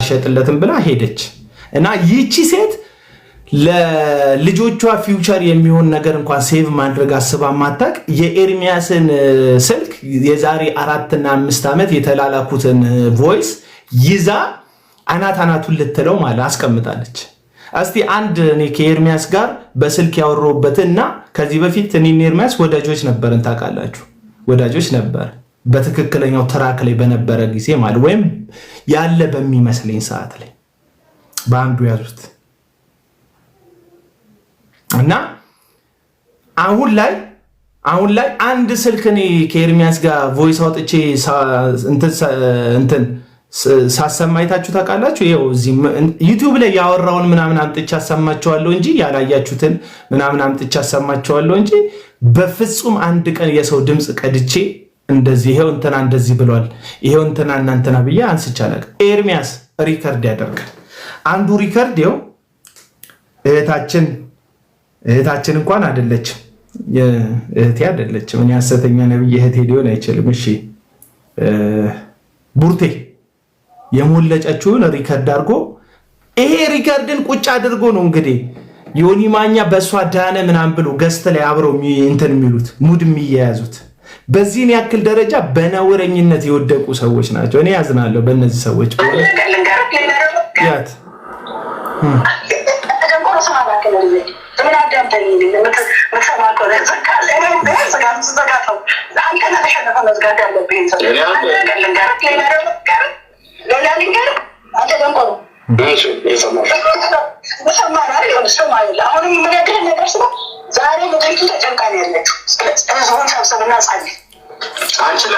ሸጥለትም ብላ ሄደች እና ይቺ ሴት ለልጆቿ ፊውቸር የሚሆን ነገር እንኳን ሴቭ ማድረግ አስባ ማታቅ የኤርሚያስን ስልክ የዛሬ 4 እና 5 ዓመት የተላላኩትን ቮይስ ይዛ አናታናቱን ልትለው ማለት አስቀምጣለች። እስቲ አንድ እኔ ከኤርሚያስ ጋር በስልክ ያወራሁበትና ከዚህ በፊት እኔና ኤርሚያስ ወዳጆች ነበርን ታውቃላችሁ፣ ወዳጆች ነበር በትክክለኛው ትራክ ላይ በነበረ ጊዜ ማለት ወይም ያለ በሚመስለኝ ሰዓት ላይ በአንዱ ያዙት እና አሁን ላይ አንድ ስልክ እኔ ከኤርሚያስ ጋር ቮይስ አውጥቼ እንትን ሳሰማይታችሁ ታውቃላችሁ። ይኸው እዚህ ዩቲዩብ ላይ ያወራውን ምናምን አምጥቼ አሰማችኋለሁ እንጂ ያላያችሁትን ምናምን አምጥቼ አሰማችኋለሁ እንጂ በፍጹም አንድ ቀን የሰው ድምፅ ቀድቼ እንደዚህ ይሄው እንትና እንደዚህ ብሏል ይሄው እንትና እናንተና ብዬ አንስቻለሁ። ኤርሚያስ ሪከርድ ያደርጋል። አንዱ ሪከርድ ይኸው እህታችን እንኳን አይደለችም እህቴ አይደለችም። እኔ ሐሰተኛ ነብይ እህቴ ሊሆን አይችልም። እሺ ቡርቴ የሞለጨችውን ሪከርድ አድርጎ ይሄ ሪከርድን ቁጭ አድርጎ ነው እንግዲህ ዮኒ ማኛ በሷ ዳነ ምናምን ብሎ ገስት ላይ አብረው እንትን የሚሉት ሙድ የሚያያዙት በዚህን ያክል ደረጃ በነውረኝነት የወደቁ ሰዎች ናቸው። እኔ ያዝናለሁ በእነዚህ ሰዎች ያት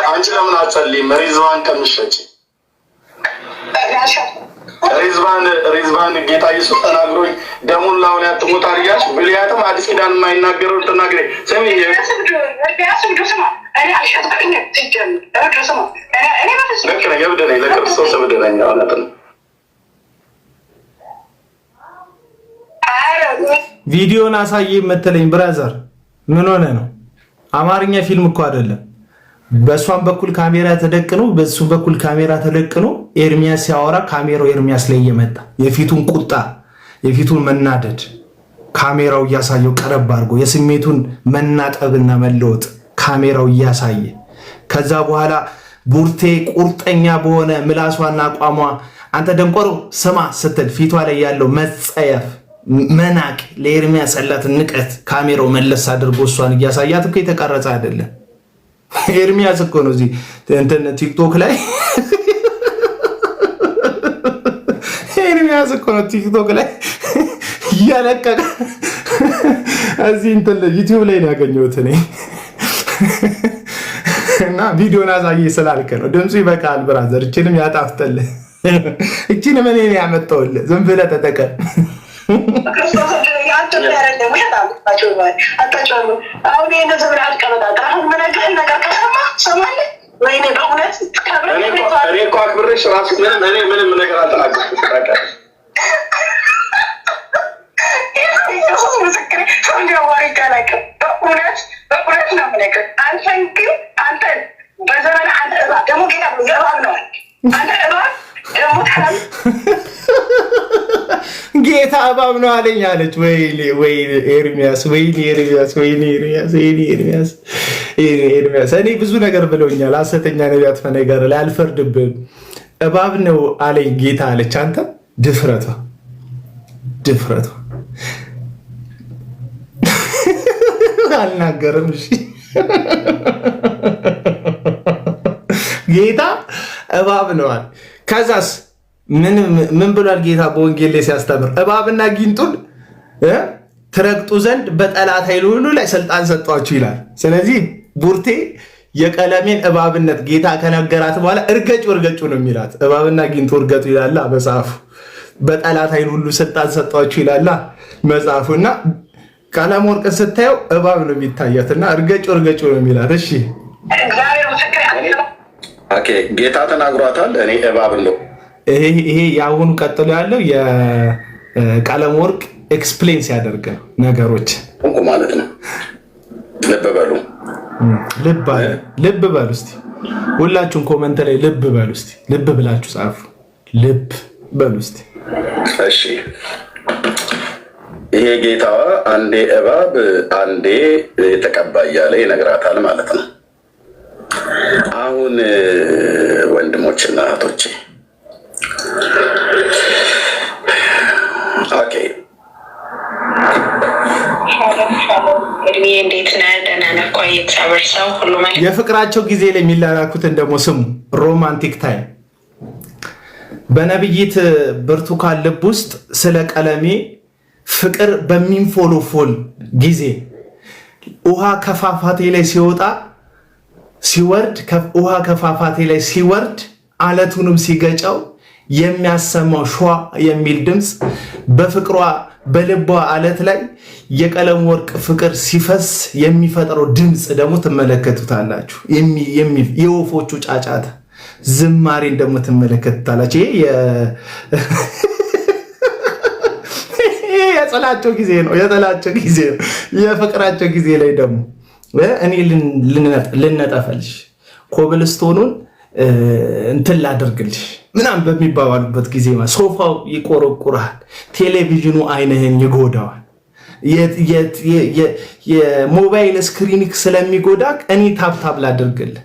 አንቺ ለምን አትጸልይም? ሪዝዋን ከምትሸጪ ሪዝዋን ጌታ ኢየሱስ ተናግሮኝ ደሙን ላውን ያትሞት አርያሽ ብልያትም አዲስ ኪዳን የማይናገረው ተናግሬ ሰሚ ለክርስቶስ እብድነኝ እውነት ነው። ቪዲዮን አሳይ የምትለኝ ብራዘር ምን ሆነ ነው? አማርኛ ፊልም እኮ አይደለም። በሷም በኩል ካሜራ ተደቅኖ በሱ በኩል ካሜራ ተደቅኖ ኤርሚያስ ሲያወራ ካሜራው ኤርሚያስ ላይ እየመጣ የፊቱን ቁጣ የፊቱን መናደድ ካሜራው እያሳየው ቀረብ አድርጎ የስሜቱን መናጠብና መለወጥ ካሜራው እያሳየ ከዛ በኋላ ቡርቴ ቁርጠኛ በሆነ ምላሷና አቋሟ አንተ ደንቆሮ ስማ ስትል ፊቷ ላይ ያለው መጸየፍ መናቅ ለኤርሚያስ ያላት ንቀት ካሜራው መለስ አድርጎ እሷን እያሳያት እኮ የተቀረጸ አይደለም። ኤርሚያስ እኮ ነው እዚህ እንትን ቲክቶክ ላይ ኤርሚያስ እኮ ነው ቲክቶክ ላይ እያለቀቀ እዚህ እንትን ዩቲዩብ ላይ ነው ያገኘሁት እኔ እና ቪዲዮን አሳይ ስላልከ ነው። ድምፁ ይበቃል ብራዘር፣ እቺንም ያጣፍጥልህ። እቺንም እኔ ያመጣሁልህ ዝም ብለህ ተጠቀም። ጌታ እባብ ነው አለኝ አለች። ወይ ኤርሚያስ እኔ ብዙ ነገር ብለውኛል። ሐሰተኛ ነቢያት ነገር ላይ አልፈርድብህም። እባብ ነው አለኝ ጌታ አለች። አንተ ድፍረቷ አልናገርም። እሺ ጌታ እባብ ነው አለ። ከዛስ ምን ብሏል ጌታ በወንጌል ላይ ሲያስተምር? እባብና ጊንጡን ትረግጡ ዘንድ በጠላት ኃይል ሁሉ ላይ ስልጣን ሰጧችሁ ይላል። ስለዚህ ቡርቴ የቀለሜን እባብነት ጌታ ከነገራት በኋላ እርገጩ ነው የሚላት። እባብና ጊንጡ እርገጡ ይላል መጽሐፉ። በጠላት ኃይል ሁሉ ስልጣን ሰጧችሁ ይላል መጽሐፉ። እና ቀለም ወርቅን ስታየው እባብ ነው የሚታያትና እርገጩ ነው የሚላት። እሺ ኦኬ፣ ጌታ ተናግሯታል። እኔ እባብ ነው። ይሄ የአሁኑ ቀጥሎ ያለው የቀለም ወርቅ ኤክስፕሌን ሲያደርግ ነው ነገሮች ማለት ነው። ልብ በሉ እስቲ ሁላችሁም ኮመንት ላይ ልብ በሉ እስቲ። ልብ ብላችሁ ጻፉ። ልብ በሉ እስቲ። እሺ ይሄ ጌታዋ አንዴ እባብ አንዴ የተቀባ እያለ ይነግራታል ማለት ነው። አሁን ወንድሞችና እህቶቼ ኦኬ የፍቅራቸው ጊዜ ላይ የሚላላኩትን ደግሞ ስሙ። ሮማንቲክ ታይም በነብይት ብርቱካን ልብ ውስጥ ስለ ቀለሜ ፍቅር በሚንፎሎፎል ጊዜ ውሃ ከፋፋቴ ላይ ሲወጣ ሲወርድ ውሃ ከፋፋቴ ላይ ሲወርድ አለቱንም ሲገጫው የሚያሰማው ሸዋ የሚል ድምፅ በፍቅሯ በልቧ አለት ላይ የቀለም ወርቅ ፍቅር ሲፈስ የሚፈጥረው ድምፅ ደግሞ ትመለከቱታላችሁ። የወፎቹ ጫጫታ ዝማሬን ደግሞ ትመለከቱታላችሁ። ይሄ የጸላቸው ጊዜ ነው። የፍቅራቸው ጊዜ ላይ ደግሞ እኔ ልነጠፈልሽ ኮብልስቶኑን እንትን ላደርግልሽ ምናምን በሚባባሉበት ጊዜ ሶፋው ይቆረቁራል፣ ቴሌቪዥኑ አይንህን ይጎዳዋል፣ የሞባይል ስክሪኒክ ስለሚጎዳ እኔ ታብታብ ላደርግልህ፣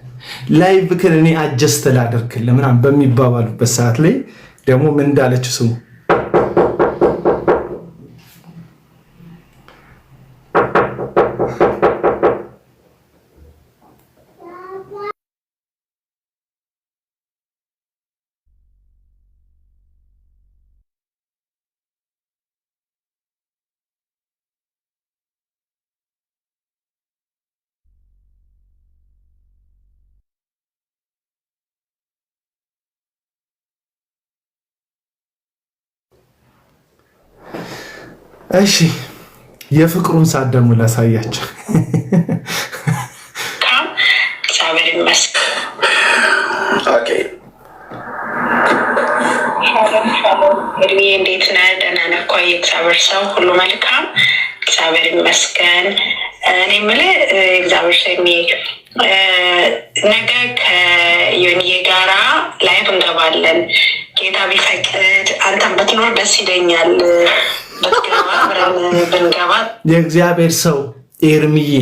ላይቭክን እኔ አጀስት ላደርግልህ ምናምን በሚባባሉበት ሰዓት ላይ ደግሞ ምን እንዳለችው ስሙ። እሺ የፍቅሩን ሰዓት ደግሞ ላሳያቸው። እንዴት ነህ? ደህና ነህ እኮ የእግዚአብሔር ሰው ሁሉ መልካም፣ እግዚአብሔር ይመስገን። እኔ የምልህ እግዚአብሔር ሰው ነገ ከዮኒዬ ጋራ ላይቭ እንገባለን። ጌታ ቢፈቅድ አንተም ብትኖር ደስ ይለኛል። ብትገባ አብረን ብንገባ። የእግዚአብሔር ሰው ኤርሚዬ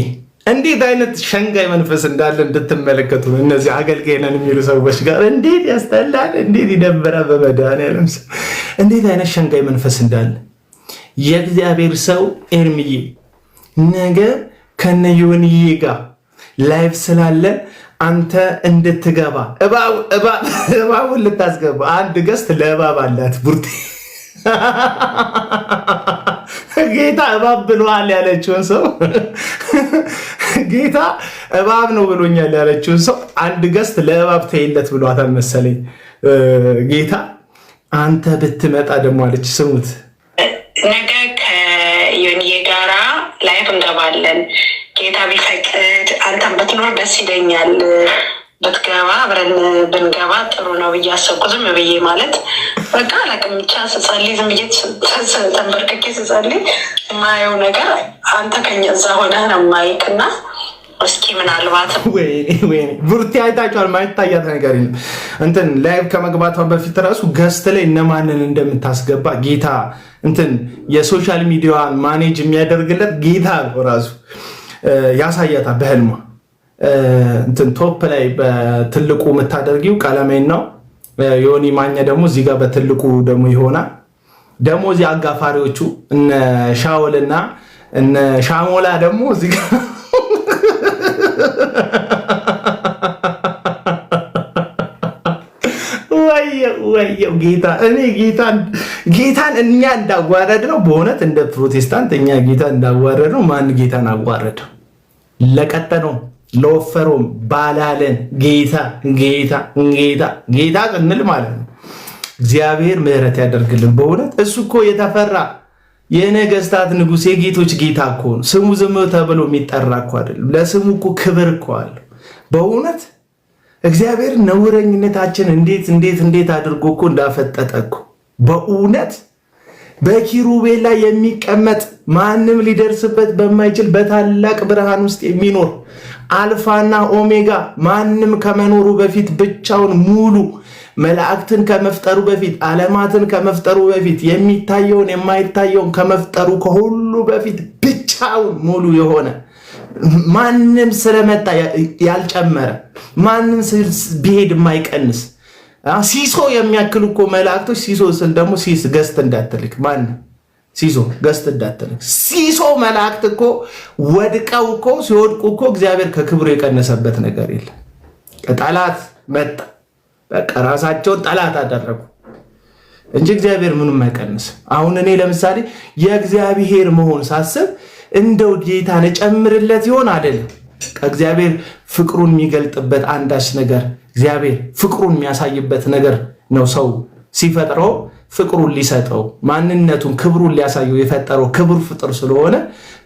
እንዴት አይነት ሸንጋይ መንፈስ እንዳለ እንድትመለከቱ ነው። እነዚህ አገልጋይ ነን የሚሉ ሰዎች ጋር እንዴት ያስጠላል፣ እንዴት ይደብራል። በመድኃኒዓለም ሰው እንዴት አይነት ሸንጋይ መንፈስ እንዳለ የእግዚአብሔር ሰው ኤርሚዬ ነገ ከነ ዮኒዬ ጋር ላይቭ ስላለ አንተ እንድትገባ እባቡን ልታስገባ አንድ ገስት ለእባብ አላት ቡርቴ ጌታ እባብ ብሏል ያለችውን ሰው ጌታ እባብ ነው ብሎኛል ያለችውን ሰው አንድ ገስት ለእባብ ተይለት ብሏታል መሰለኝ ጌታ። አንተ ብትመጣ ደግሞ አለች ስሙት። ነገ ከዮኒዬ ጋራ ላይቭ እንገባለን። ጌታ ቢፈቅድ አንተም ብትኖር ደስ ይለኛል። ብትገባ አብረን ብንገባ ጥሩ ነው ብዬ አሰብኩ። ዝም ብዬ ማለት በቃ አላውቅም፣ ብቻ ስጸልይ ዝም ብዬ ተንበርክኬ ስጸልይ የማየው ነገር አንተ ከኛ እዛ ሆነህ ነው የማይክና እስኪ ምናልባት ቡርቴ አይታችኋል። ማይታያት ነገር የለም። እንትን ላይቭ ከመግባቷ በፊት ራሱ ገስት ላይ እነማንን እንደምታስገባ ጌታ እንትን የሶሻል ሚዲያዋን ማኔጅ የሚያደርግለት ጌታ ራሱ ያሳያታል በህልሟ። እንትን ቶፕ ላይ በትልቁ የምታደርጊው ቀለሜን ነው። ዮኒ ማኛ ደግሞ እዚህ ጋር በትልቁ ደግሞ ይሆናል። ደግሞ እዚህ አጋፋሪዎቹ እነ ሻውልና እነ ሻሞላ ደግሞ እዚህ ጋር ወየው ጌታ እኔ ጌታን እኛ እንዳዋረድ ነው። በእውነት እንደ ፕሮቴስታንት እኛ ጌታን እንዳዋረድ ነው። ማን ጌታን አዋረደው? ለቀጠነው ለወፈረውም ባላለን ጌታ ቅንል ማለት ነው። እግዚአብሔር ምሕረት ያደርግልን በእውነት። እሱ እኮ የተፈራ የነገስታት ንጉሥ የጌቶች ጌታ እኮ ነው። ስሙ ዝም ተብሎ የሚጠራ እኮ አይደለም። ለስሙ እኮ ክብር እኮ አለው በእውነት። እግዚአብሔር ነውረኝነታችን እንዴት አድርጎ እኮ እንዳፈጠጠ እኮ በእውነት። በኪሩቤል ላይ የሚቀመጥ ማንም ሊደርስበት በማይችል በታላቅ ብርሃን ውስጥ የሚኖር አልፋና ኦሜጋ ማንም ከመኖሩ በፊት ብቻውን ሙሉ መላእክትን ከመፍጠሩ በፊት ዓለማትን ከመፍጠሩ በፊት የሚታየውን የማይታየውን ከመፍጠሩ ከሁሉ በፊት ብቻውን ሙሉ የሆነ ማንም ስለመጣ ያልጨመረ ማንም ቢሄድ የማይቀንስ ሲሶ የሚያክሉ እኮ መላእክቶች ሲሶ ስል ደግሞ ሲስ ገስት እንዳትልክ ማን ሲሶ ገስት እንዳትልክ ሲሶ መላእክት እኮ ወድቀው እኮ ሲወድቁ እኮ እግዚአብሔር ከክብሩ የቀነሰበት ነገር የለም። ጠላት መጣ በቃ ራሳቸውን ጠላት አደረጉ እንጂ እግዚአብሔር ምንም አይቀንስም። አሁን እኔ ለምሳሌ የእግዚአብሔር መሆን ሳስብ እንደው ጌታን ጨምርለት ይሆን አይደለም። ከእግዚአብሔር ፍቅሩን የሚገልጥበት አንዳች ነገር እግዚአብሔር ፍቅሩን የሚያሳይበት ነገር ነው። ሰው ሲፈጥረው ፍቅሩን ሊሰጠው ማንነቱን ክብሩን ሊያሳየው የፈጠረው ክብር ፍጥር ስለሆነ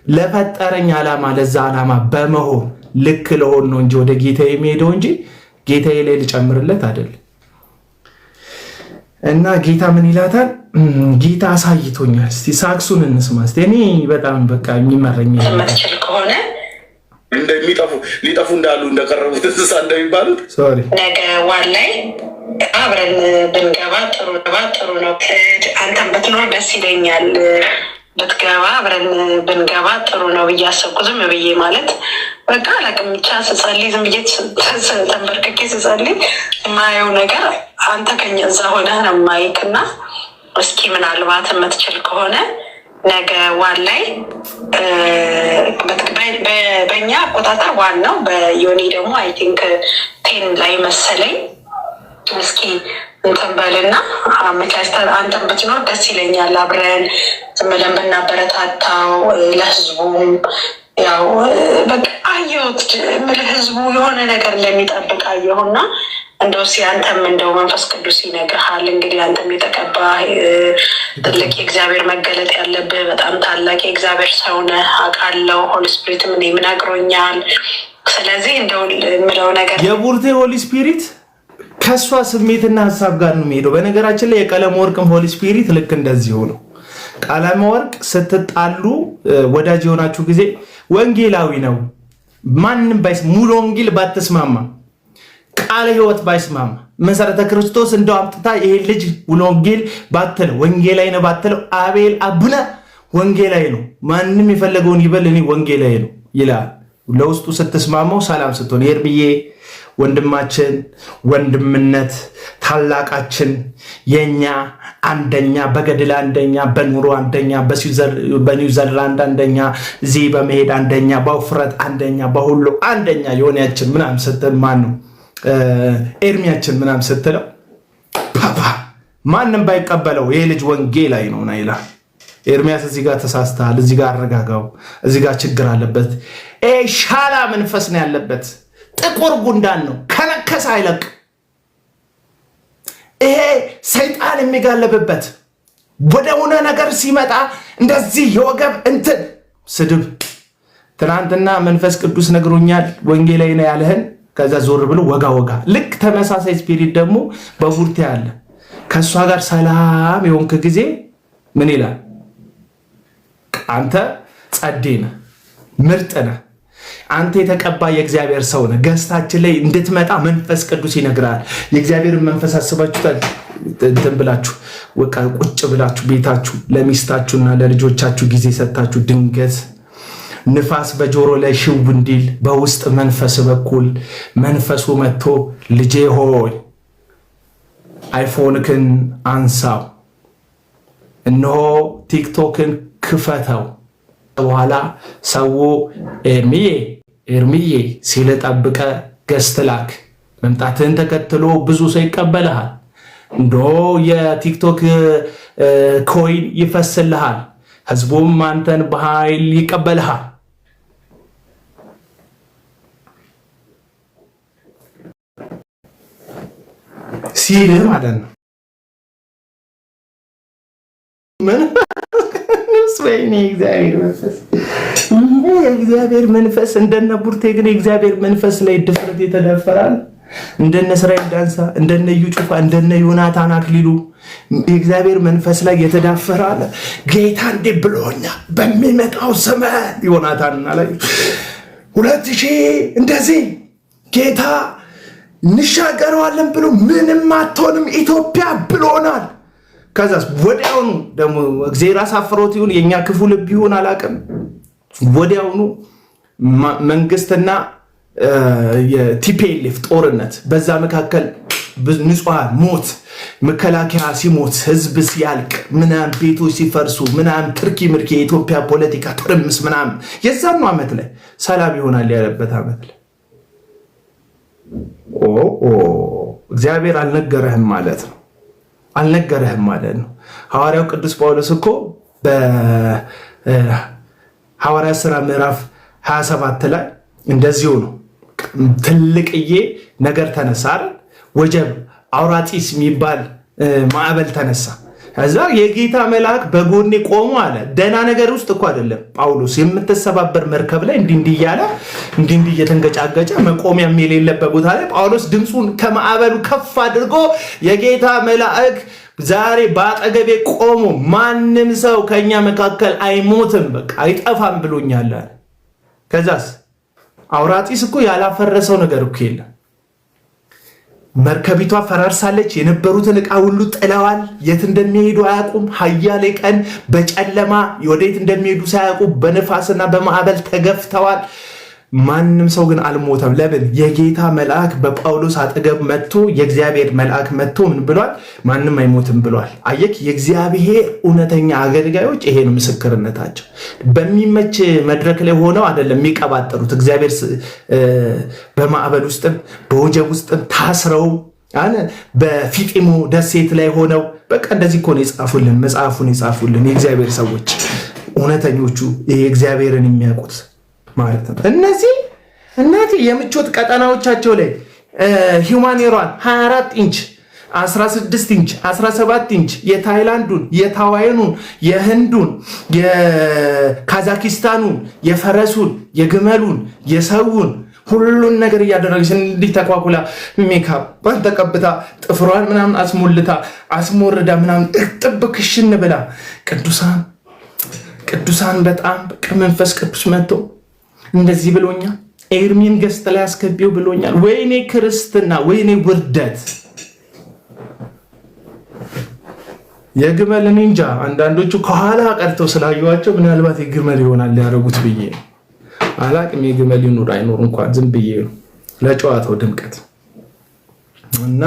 ለፈጠረኝ ዓላማ ለዛ ዓላማ በመሆን ልክ ለሆን ነው እንጂ ወደ ጌታ የሚሄደው እንጂ ጌታዬ ላይ ልጨምርለት አይደለም። እና ጌታ ምን ይላታል? ጌታ አሳይቶኛል። እስቲ ሳክሱን እንስማ። እስቲ እኔ በጣም በቃ የሚመረኝ የምትችል ከሆነ ሊጠፉ እንዳሉ እንደቀረቡት እንስሳ እንደሚባሉት ነገ ዋን ላይ አብረን ብንገባ ጥሩ ነው። አንተም ብትኖር ደስ ይለኛል። ብትገባ አብረን ብንገባ ጥሩ ነው ብዬ አሰብኩ። ዝም ብዬ ማለት በቃ አላውቅም ብቻ ስጸልይ ዝም ብዬ ተንበርክኬ ስጸልይ የማየው ነገር አንተ ከኛ እዛ ሆነህ ነው የማይክና እስኪ ምናልባት የምትችል ከሆነ ነገ ዋን ላይ በእኛ አቆጣጠር ዋን ነው፣ በዮኒ ደግሞ አይ ቲንክ ቴን ላይ መሰለኝ። እስኪ እንትን በልና አመቻችተን አንተን ብትኖር ደስ ይለኛል። አብረን ዝም ብለን ብናበረታታው ለህዝቡም ያው በቃ አየሁት ህዝቡ የሆነ ነገር እንደሚጠብቅ አየሁና እንደው አንተም እንደው መንፈስ ቅዱስ ይነግርሃል። እንግዲህ አንተም የተቀባ ትልቅ የእግዚአብሔር መገለጥ ያለብህ በጣም ታላቅ የእግዚአብሔር ሰው ነህ አውቃለሁ። ሆሊ ስፒሪትም እኔም ነግሮኛል። ስለዚህ እንደው የምለው ነገር የቡርቴ ሆሊ ስፒሪት ከሷ ስሜትና ሀሳብ ጋር ነው የሚሄደው። በነገራችን ላይ የቀለም ወርቅም ሆሊ ስፒሪት ልክ እንደዚህ ሆኖ ቀለም ወርቅ ስትጣሉ ወዳጅ የሆናችሁ ጊዜ ወንጌላዊ ነው ማንም ሙሉ ወንጌል ባትስማማ ቃለ ሕይወት ባይስማማ መሰረተ ክርስቶስ እንደው አምጥታ ይሄ ልጅ ሙሉ ወንጌል ባትለው ወንጌላዊ ነው ባትለው አቤል አቡነ ወንጌላዊ ነው ማንም የፈለገውን ይበል እኔ ወንጌላዊ ነው ይላል። ለውስጡ ስትስማማው ሰላም ስትሆን ኤርሚዬ ወንድማችን ወንድምነት ታላቃችን የኛ አንደኛ በገድል አንደኛ በኑሮ አንደኛ በኒውዚላንድ አንደኛ እዚህ በመሄድ አንደኛ በውፍረት አንደኛ በሁሉ አንደኛ የሆነያችን ምናምን ስትል ማን ነው ኤርሚያችን ምናምን ስትለው ፓፓ ማንም ባይቀበለው ይሄ ልጅ ወንጌላዊ ነው ና ይላል። ኤርሚያስ እዚህ ጋር ተሳስተሃል፣ እዚህ ጋር አረጋጋው፣ እዚህ ጋር ችግር አለበት። ሻላ መንፈስ ነው ያለበት። ጥቁር ጉንዳን ነው ከነከሰ አይለቅ። ይሄ ሰይጣን የሚጋለብበት ወደ ሆነ ነገር ሲመጣ እንደዚህ የወገብ እንትን ስድብ። ትናንትና መንፈስ ቅዱስ ነግሮኛል ወንጌላዊ ነው ያለህን ከዛ ዞር ብሎ ወጋ ወጋ። ልክ ተመሳሳይ ስፒሪት ደግሞ በቡርቴ አለ። ከእሷ ጋር ሰላም የሆንክ ጊዜ ምን ይላል? አንተ ጸዴ ነህ፣ ምርጥ ነህ፣ አንተ የተቀባ የእግዚአብሔር ሰው ነህ። ገስታችን ላይ እንድትመጣ መንፈስ ቅዱስ ይነግራል። የእግዚአብሔርን መንፈስ አስባችሁታል? እንትን ብላችሁ ቁጭ ብላችሁ ቤታችሁ ለሚስታችሁና ለልጆቻችሁ ጊዜ ሰጣችሁ ድንገት ንፋስ በጆሮ ላይ ሽው እንዲል በውስጥ መንፈስ በኩል መንፈሱ መጥቶ ልጄ ሆይ አይፎንክን አንሳው፣ እነሆ ቲክቶክን ክፈተው። በኋላ ሰው ኤርሚዬ ሲል ጠብቀ ገስት ላክ። መምጣትህን ተከትሎ ብዙ ሰው ይቀበልሃል። እንዶ የቲክቶክ ኮይን ይፈስልሃል። ህዝቡም አንተን በኃይል ይቀበልሃል። ሲልህ ማለት ነው። ወይኔ እግዚአብሔር መንፈስ እንደነ ቡርቴ ግን የእግዚአብሔር መንፈስ ላይ ድፍረት የተደፈራል። እንደነ እስራኤል ዳንሳ፣ እንደነ እዩ ጩፋ፣ እንደነ ዮናታን አክሊሉ የእግዚአብሔር መንፈስ ላይ የተዳፈራል። ጌታ እንዴ ብሎኛ በሚመጣው ዘመን ዮናታንና ላይ 2000 እንደዚህ ጌታ እንሻገረዋለን ብሎ ምንም አትሆንም ኢትዮጵያ ብሎናል። ከዛስ ወዲያውኑ ደግሞ እግዚአብሔር አሳፍሮት ይሁን የኛ ክፉ ልብ ይሁን አላውቅም፣ ወዲያውኑ መንግስትና የቲፒኤልኤፍ ጦርነት፣ በዛ መካከል ንጹሃን ሞት፣ መከላከያ ሲሞት፣ ህዝብ ሲያልቅ፣ ምናምን ቤቶች ሲፈርሱ፣ ምናምን ትርኪ ምርኪ የኢትዮጵያ ፖለቲካ ትርምስ ምናምን የዛኑ ዓመት ላይ ሰላም ይሆናል ያለበት ዓመት ላይ እግዚአብሔር አልነገረህም ማለት ነው። አልነገረህም ማለት ነው። ሐዋርያው ቅዱስ ጳውሎስ እኮ በሐዋርያ ሥራ ምዕራፍ 27 ላይ እንደዚሁ ነው። ትልቅዬ ነገር ተነሳ አይደል? ወጀብ አውራጢስ የሚባል ማዕበል ተነሳ። ከዛ የጌታ መልአክ በጎኔ ቆሞ አለ። ደህና ነገር ውስጥ እኮ አይደለም ጳውሎስ፣ የምትሰባበር መርከብ ላይ እንዲህ እያለ እንዲህ እየተንገጫገጨ መቆሚያ የሌለበት ቦታ ላይ ጳውሎስ ድምፁን ከማዕበሉ ከፍ አድርጎ የጌታ መልአክ ዛሬ በአጠገቤ ቆሞ ማንም ሰው ከኛ መካከል አይሞትም፣ በቃ አይጠፋም ብሎኛል አለ። ከዛስ አውራጢስ እኮ ያላፈረሰው ነገር እኮ የለም። መርከቢቷ ፈራርሳለች። የነበሩትን ዕቃ ሁሉ ጥለዋል። የት እንደሚሄዱ አያውቁም። ሀያሌ ቀን በጨለማ ወዴት እንደሚሄዱ ሳያውቁ በነፋስና በማዕበል ተገፍተዋል። ማንም ሰው ግን አልሞተም። ለምን? የጌታ መልአክ በጳውሎስ አጠገብ መጥቶ የእግዚአብሔር መልአክ መጥቶ ምን ብሏል? ማንም አይሞትም ብሏል። አየክ፣ የእግዚአብሔር እውነተኛ አገልጋዮች ይሄ ነው ምስክርነታቸው። በሚመች መድረክ ላይ ሆነው አይደለም የሚቀባጠሩት። እግዚአብሔር በማዕበል ውስጥም በወጀብ ውስጥም ታስረው በፊጢሞ ደሴት ላይ ሆነው በቃ እንደዚህ እኮ ነው የጻፉልን፣ መጽሐፉን የጻፉልን የእግዚአብሔር ሰዎች እውነተኞቹ፣ ይሄ እግዚአብሔርን የሚያውቁት ማለት ነው። እነዚህ እናቴ የምቾት ቀጠናዎቻቸው ላይ ሂውማን ኤሯን 24 ኢንች 16 ኢንች 17 ኢንች የታይላንዱን፣ የታዋይኑን፣ የህንዱን፣ የካዛኪስታኑን፣ የፈረሱን፣ የግመሉን፣ የሰውን ሁሉን ነገር እያደረገች እንዲህ ተኳኩላ ሜካፕ ተቀብታ ጥፍሯን ምናምን አስሞልታ አስሞርዳ ምናምን ጥብ ክሽን ብላ ቅዱሳን በጣም መንፈስ ቅዱስ መጥቶ እንደዚህ ብሎኛል፣ ኤርሚን ገስት ላይ አስገቢው ብሎኛል። ወይኔ ክርስትና፣ ወይኔ ውርደት። የግመል እንጃ አንዳንዶቹ ከኋላ ቀርተው ስላየዋቸው ምናልባት የግመል ይሆናል ያደረጉት ብዬ አላቅም። የግመል ይኑር አይኖር እንኳን ዝም ብዬ ለጨዋታው ድምቀት እና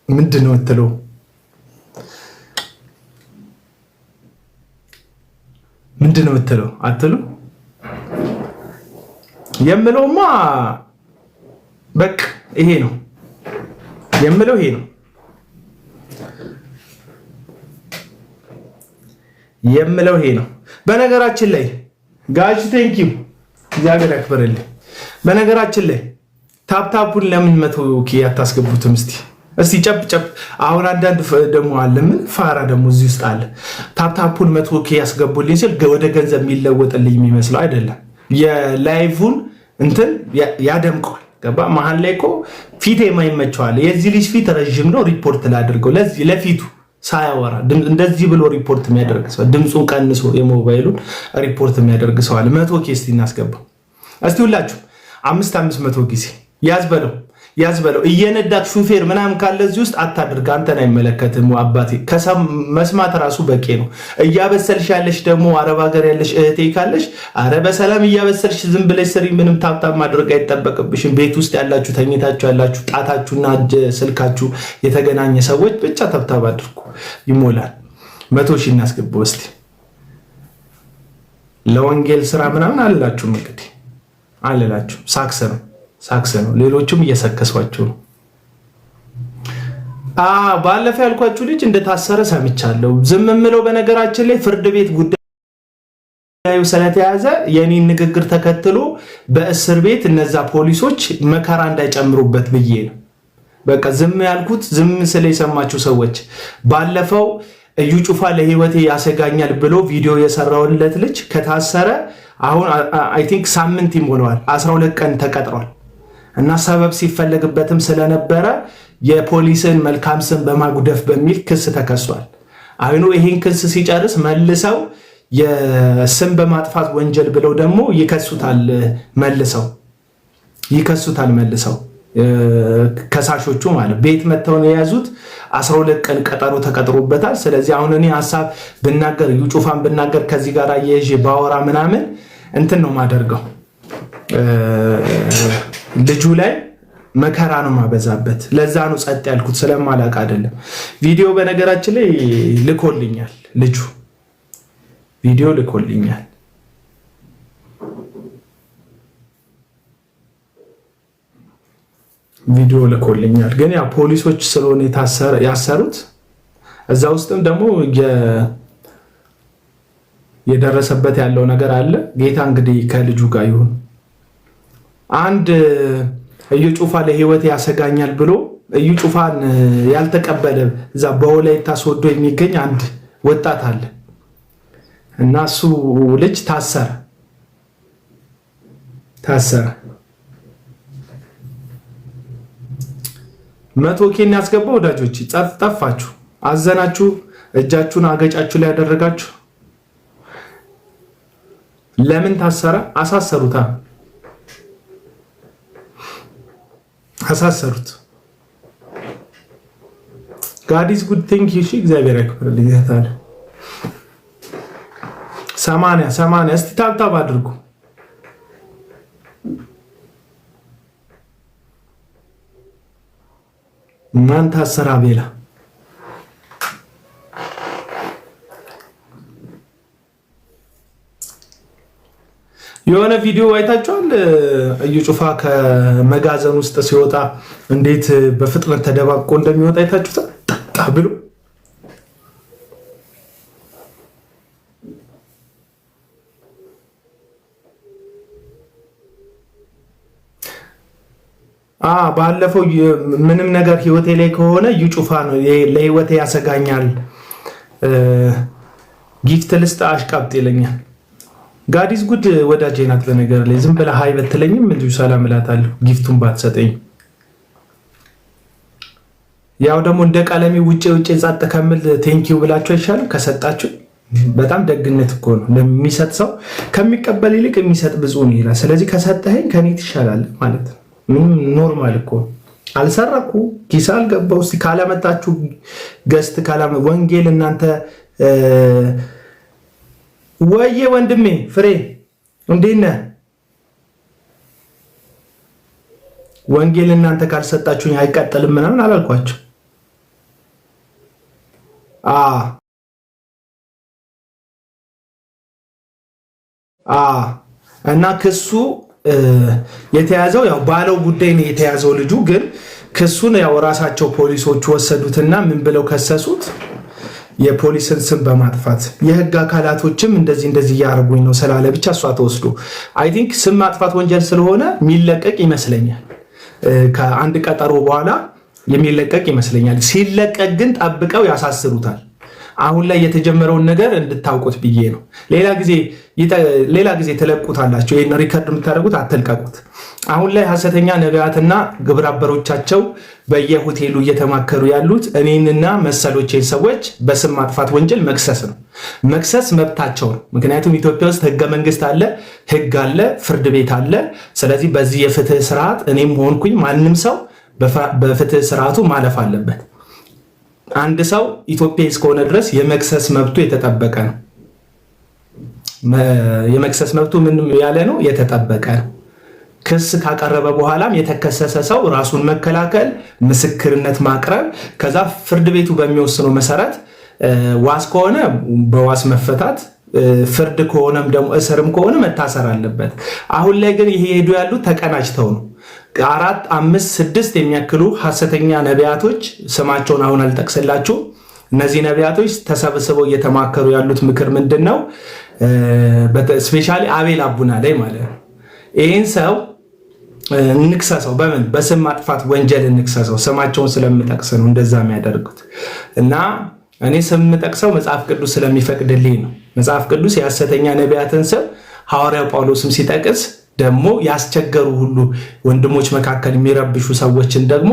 ምንድነው የምትለው? ምንድነው የምትለው አትሉ? የምለውማ በቃ ይሄ ነው የምለው፣ ይሄ ነው የምለው፣ ይሄ ነው። በነገራችን ላይ ጋጅ ቴንኪው እግዚአብሔር ያክብርልኝ። በነገራችን ላይ ታፕታፑን ለምን 100K አታስገቡትም? እስቲ ጨብጨብ። አሁን አንዳንድ ደግሞ አለ፣ ምን ፋራ ደግሞ እዚህ ውስጥ አለ። ታፕታፑን 100K ያስገቡልኝ ሲል ወደ ገንዘብ የሚለወጥልኝ የሚመስለው አይደለም። የላይቭን እንትን ያደምቀዋል። ገባ? መሀል ላይ እኮ ፊት የማይመቸዋል። የዚህ ልጅ ፊት ረዥም ነው፣ ሪፖርት ላድርገው። ለፊቱ ሳያወራ እንደዚህ ብሎ ሪፖርት የሚያደርግ ሰው፣ ድምፁን ቀንሶ የሞባይሉን ሪፖርት የሚያደርግ ሰው አለ። 100K እስቲ እናስገባው። እስቲ ሁላችሁ 500 ጊዜ ያዝበለው። እየነዳክ ሹፌር ምናምን ካለ እዚህ ውስጥ አታድርግ። አንተን አይመለከትም አባቴ። መስማት ራሱ በቂ ነው። እያበሰልሽ ያለሽ ደግሞ አረብ ሀገር ያለሽ እህቴ ካለሽ አረ በሰላም እያበሰልሽ ዝም ብለሽ ስሪ። ምንም ታብታብ ማድረግ አይጠበቅብሽም። ቤት ውስጥ ያላችሁ ተኝታችሁ ያላችሁ ጣታችሁና ስልካችሁ የተገናኘ ሰዎች ብቻ ታብታብ አድርጉ፣ ይሞላል። 100,000 እናስገባው እስቲ። ለወንጌል ስራ ምናምን አላችሁ እንግዲህ አለላችሁ። ሳክስ ነው። ሌሎችም እየሰከሷቸው ነው። ባለፈው ያልኳችሁ ልጅ እንደታሰረ ሰምቻለሁ። ዝም የምለው በነገራችን ላይ ፍርድ ቤት ጉዳዩ ስለተያዘ የኔን ንግግር ተከትሎ በእስር ቤት እነዛ ፖሊሶች መከራ እንዳይጨምሩበት ብዬ ነው። በቃ ዝም ያልኩት ዝም ስለ የሰማችሁ ሰዎች። ባለፈው እዩ ጩፋ ለህይወቴ ያሰጋኛል ብሎ ቪዲዮ የሰራውለት ልጅ ከታሰረ አሁን አይ ቲንክ ሳምንት ይሞላዋል። 12 ቀን ተቀጥሯል እና ሰበብ ሲፈለግበትም ስለነበረ የፖሊስን መልካም ስም በማጉደፍ በሚል ክስ ተከሷል። አሁን ይሄን ክስ ሲጨርስ መልሰው የስም በማጥፋት ወንጀል ብለው ደግሞ ይከሱታል መልሰው ከሳሾቹ ማለት ቤት መተው ነው የያዙት። 12 ቀን ቀጠሮ ተቀጥሮበታል። ስለዚህ አሁን እኔ ሐሳብ ብናገር እዩ ጩፋን ብናገር ከዚህ ጋር አያይዤ ባወራ ምናምን እንትን ነው ማደርገው ልጁ ላይ መከራ ነው ማበዛበት። ለዛ ነው ጸጥ ያልኩት ስለማላቅ አይደለም። ቪዲዮ በነገራችን ላይ ልኮልኛል፣ ልጁ ቪዲዮ ልኮልኛል። ቪዲዮ ልኮልኛል። ግን ያ ፖሊሶች ስለሆነ ያሰሩት እዛ ውስጥም ደግሞ የደረሰበት ያለው ነገር አለ። ጌታ እንግዲህ ከልጁ ጋር ይሁን። አንድ እዩ ጩፋ ለህይወት ያሰጋኛል ብሎ እዩ ጩፋን ያልተቀበለ እዛ በወላይታ ሶዶ የሚገኝ አንድ ወጣት አለ እና እሱ ልጅ ታሰረ 100K ያስገባው ወዳጆች፣ ጠፋችሁ፣ አዘናችሁ፣ እጃችሁን አገጫችሁ ላይ ያደረጋችሁ። ለምን ታሰረ? አሳሰሩት። God is good thing እሺ፣ እግዚአብሔር ያክብርልኝ። ታዲያ 80 እስቲ ታብታብ አድርጉ። ማን ታሰራ? ቤላ የሆነ ቪዲዮ አይታችኋል? እዩ ጩፋ ከመጋዘን ውስጥ ሲወጣ እንዴት በፍጥነት ተደባብቆ እንደሚወጣ አይታችሁታል? ጠጣ ብሎ ባለፈው ምንም ነገር ህይወቴ ላይ ከሆነ እዩ ጩፋ ነው ለህይወቴ ያሰጋኛል፣ ጊፍት ልስጥ አሽቃብጥ ይለኛል። ጋዲስ ጉድ ወዳጄ ናት። በነገር ላይ ዝም ብለህ ሃይ በትለኝም እንዲሁ ሰላም እላታለሁ ጊፍቱን ባትሰጠኝ። ያው ደግሞ እንደ ቀለሜ ውጪ ጻጥ ከምል ቴንኪው ብላችሁ አይሻልም? ከሰጣችሁ በጣም ደግነት እኮ ነው። ለሚሰጥ ሰው ከሚቀበል ይልቅ የሚሰጥ ብዙ ነው ይላል። ስለዚህ ከሰጠኸኝ ከኔ ትሻላለህ ማለት ነው። ምንም ኖርማል እኮ አልሰረኩ ኪስ አልገባው። እስቲ ካላመጣችሁ ገስት ወንጌል እናንተ ወዬ ወንድሜ ፍሬ እንዴት ነህ? ወንጌል እናንተ ካልሰጣችሁኝ አይቀጥልም ምናምን አላልኳችሁ። እና ክሱ የተያዘው ያው ባለው ጉዳይ ነው የተያዘው። ልጁ ግን ክሱን ያው ራሳቸው ፖሊሶች ወሰዱትና ምን ብለው ከሰሱት? የፖሊስን ስም በማጥፋት የህግ አካላቶችም እንደዚህ እያደረጉኝ ነው ስላለ ብቻ እሷ ተወስዶ አይ ቲንክ ስም ማጥፋት ወንጀል ስለሆነ የሚለቀቅ ይመስለኛል። ከአንድ ቀጠሮ በኋላ የሚለቀቅ ይመስለኛል። ሲለቀቅ ግን ጠብቀው ያሳስሩታል። አሁን ላይ የተጀመረውን ነገር እንድታውቁት ብዬ ነው። ሌላ ጊዜ ትለቁታላችሁ። ይሄን ሪከርድ የምታደርጉት አትልቀቁት። አሁን ላይ ሐሰተኛ ነቢያትና ግብረ አበሮቻቸው በየሆቴሉ እየተማከሩ ያሉት እኔንና መሰሎቼን ሰዎች በስም ማጥፋት ወንጀል መክሰስ ነው። መክሰስ መብታቸው ነው። ምክንያቱም ኢትዮጵያ ውስጥ ህገ መንግስት አለ፣ ህግ አለ፣ ፍርድ ቤት አለ። ስለዚህ በዚህ የፍትህ ስርዓት እኔም ሆንኩኝ ማንም ሰው በፍትህ ስርዓቱ ማለፍ አለበት። አንድ ሰው ኢትዮጵያ እስከሆነ ድረስ የመክሰስ መብቱ የተጠበቀ ነው። የመክሰስ መብቱ ምን ያለ ነው? የተጠበቀ ነው። ክስ ካቀረበ በኋላም የተከሰሰ ሰው ራሱን መከላከል፣ ምስክርነት ማቅረብ፣ ከዛ ፍርድ ቤቱ በሚወስነው መሰረት ዋስ ከሆነ በዋስ መፈታት፣ ፍርድ ከሆነም ደግሞ እስርም ከሆነ መታሰር አለበት። አሁን ላይ ግን ይሄ ሄዱ ያሉት ተቀናጅተው ነው። 4፣ 5፣ 6 የሚያክሉ ሐሰተኛ ነቢያቶች ስማቸውን አሁን አልጠቅስላችሁ። እነዚህ ነቢያቶች ተሰብስበው እየተማከሩ ያሉት ምክር ምንድን ነው? ስፔሻሊ አቤል አቡና ላይ ማለት ነው። ይህን ሰው እንክሰሰው። በምን? በስም ማጥፋት ወንጀል እንክሰሰው። ስማቸውን ስለምጠቅስ ነው እንደዛ የሚያደርጉት። እና እኔ ስም የምጠቅሰው መጽሐፍ ቅዱስ ስለሚፈቅድልኝ ነው። መጽሐፍ ቅዱስ የሐሰተኛ ነቢያትን ስም ሐዋርያው ጳውሎስም ሲጠቅስ ደግሞ ያስቸገሩ ሁሉ ወንድሞች መካከል የሚረብሹ ሰዎችን ደግሞ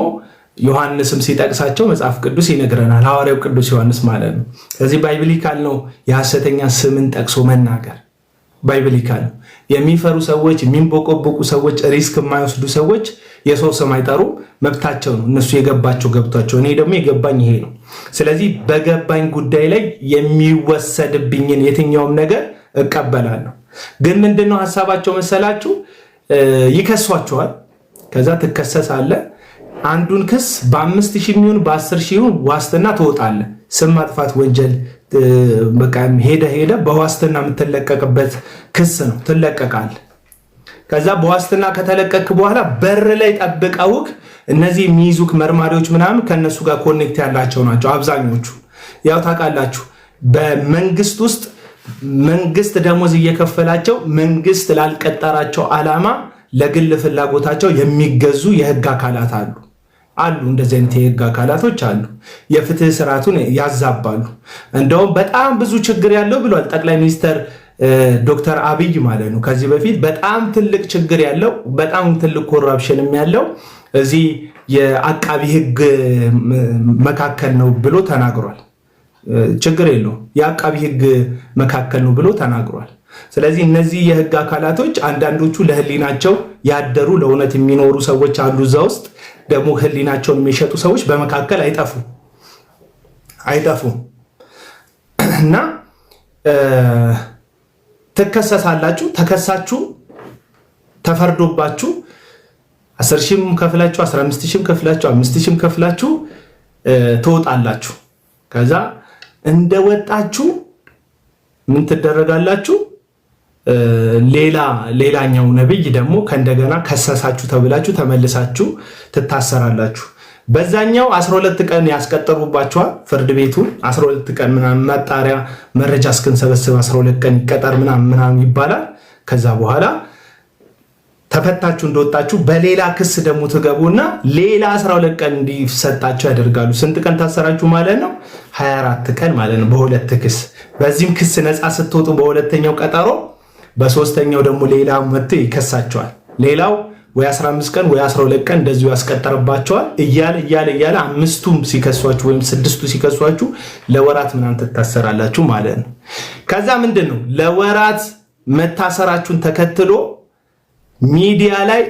ዮሐንስም ሲጠቅሳቸው መጽሐፍ ቅዱስ ይነግረናል። ሐዋርያው ቅዱስ ዮሐንስ ማለት ነው። ስለዚህ ባይብሊካል ነው የሐሰተኛ ስምን ጠቅሶ መናገር ባይብሊካል ነው። የሚፈሩ ሰዎች፣ የሚንቦቆቦቁ ሰዎች፣ ሪስክ የማይወስዱ ሰዎች የሰው ስም አይጠሩ፣ መብታቸው ነው። እነሱ የገባቸው ገብቷቸው፣ እኔ ደግሞ የገባኝ ይሄ ነው። ስለዚህ በገባኝ ጉዳይ ላይ የሚወሰድብኝን የትኛውም ነገር እቀበላለሁ። ግን ምንድነው ሐሳባቸው መሰላችሁ? ይከሷቸዋል። ከዛ ትከሰሳለህ። አንዱን ክስ በ5,000 ይሁን በ10,000 ይሁን ዋስትና ትወጣለህ። ስም ማጥፋት ወንጀል በቃ ሄደ በዋስትና የምትለቀቅበት ክስ ነው። ትለቀቃለህ። ከዛ በዋስትና ከተለቀቅ በኋላ በር ላይ ጠብቀውክ እነዚህ የሚይዙክ መርማሪዎች ምናምን ከነሱ ጋር ኮኔክት ያላቸው ናቸው አብዛኞቹ። ያው ታውቃላችሁ በመንግስት ውስጥ መንግስት ደሞዝ እየከፈላቸው መንግስት ላልቀጠራቸው ዓላማ ለግል ፍላጎታቸው የሚገዙ የህግ አካላት አሉ። እንደዚህ አይነት የህግ አካላቶች አሉ። የፍትህ ስርዓቱን ያዛባሉ። እንደውም በጣም ብዙ ችግር ያለው ብሏል ጠቅላይ ሚኒስትር ዶክተር አብይ ማለት ነው። ከዚህ በፊት በጣም ትልቅ ችግር ያለው በጣም ትልቅ ኮራፕሽንም ያለው እዚህ የአቃቢ ህግ መካከል ነው ብሎ ተናግሯል። ችግር የለው የአቃቢ ህግ መካከል ነው ብሎ ተናግሯል። ስለዚህ እነዚህ የህግ አካላቶች አንዳንዶቹ ለህሊናቸው ያደሩ ለእውነት የሚኖሩ ሰዎች አሉ። እዛ ውስጥ ደግሞ ህሊናቸውን የሚሸጡ ሰዎች በመካከል አይጠፉም እና ትከሰሳላችሁ። ተከሳችሁ ተፈርዶባችሁ 10,000 ከፍላችሁ 15,000 ከፍላችሁ 5,000 ከፍላችሁ ትወጣላችሁ። ከዛ እንደወጣችሁ ምን ትደረጋላችሁ? ሌላኛው ነብይ ደግሞ ከእንደገና ከሰሳችሁ ተብላችሁ ተመልሳችሁ ትታሰራላችሁ። በዛኛው 12 ቀን ያስቀጠሩባችኋል። ፍርድ ቤቱ 12 ቀን ምናምን መጣሪያ መረጃ እስክንሰበስብ 12 ቀን ይቀጠር ምናምን ይባላል። ከዛ በኋላ ተፈታችሁ እንደወጣችሁ በሌላ ክስ ደግሞ ትገቡና ሌላ 12 ቀን እንዲሰጣችሁ ያደርጋሉ። ስንት ቀን ታሰራችሁ ማለት ነው? 24 ቀን ማለት ነው በሁለት ክስ። በዚህም ክስ ነፃ ስትወጡ በሁለተኛው ቀጠሮ በሶስተኛው ደግሞ ሌላ መጥቶ ይከሳቸዋል። ሌላው ወይ 15 ቀን ወይ 12 ቀን እንደዚሁ ያስቀጠርባቸዋል። እያለ አምስቱም ሲከሷችሁ ወይም ስድስቱ ሲከሷችሁ ለወራት ምናምን ትታሰራላችሁ ማለት ነው። ከዛ ምንድነው ለወራት መታሰራችሁን ተከትሎ ሚዲያ ላይ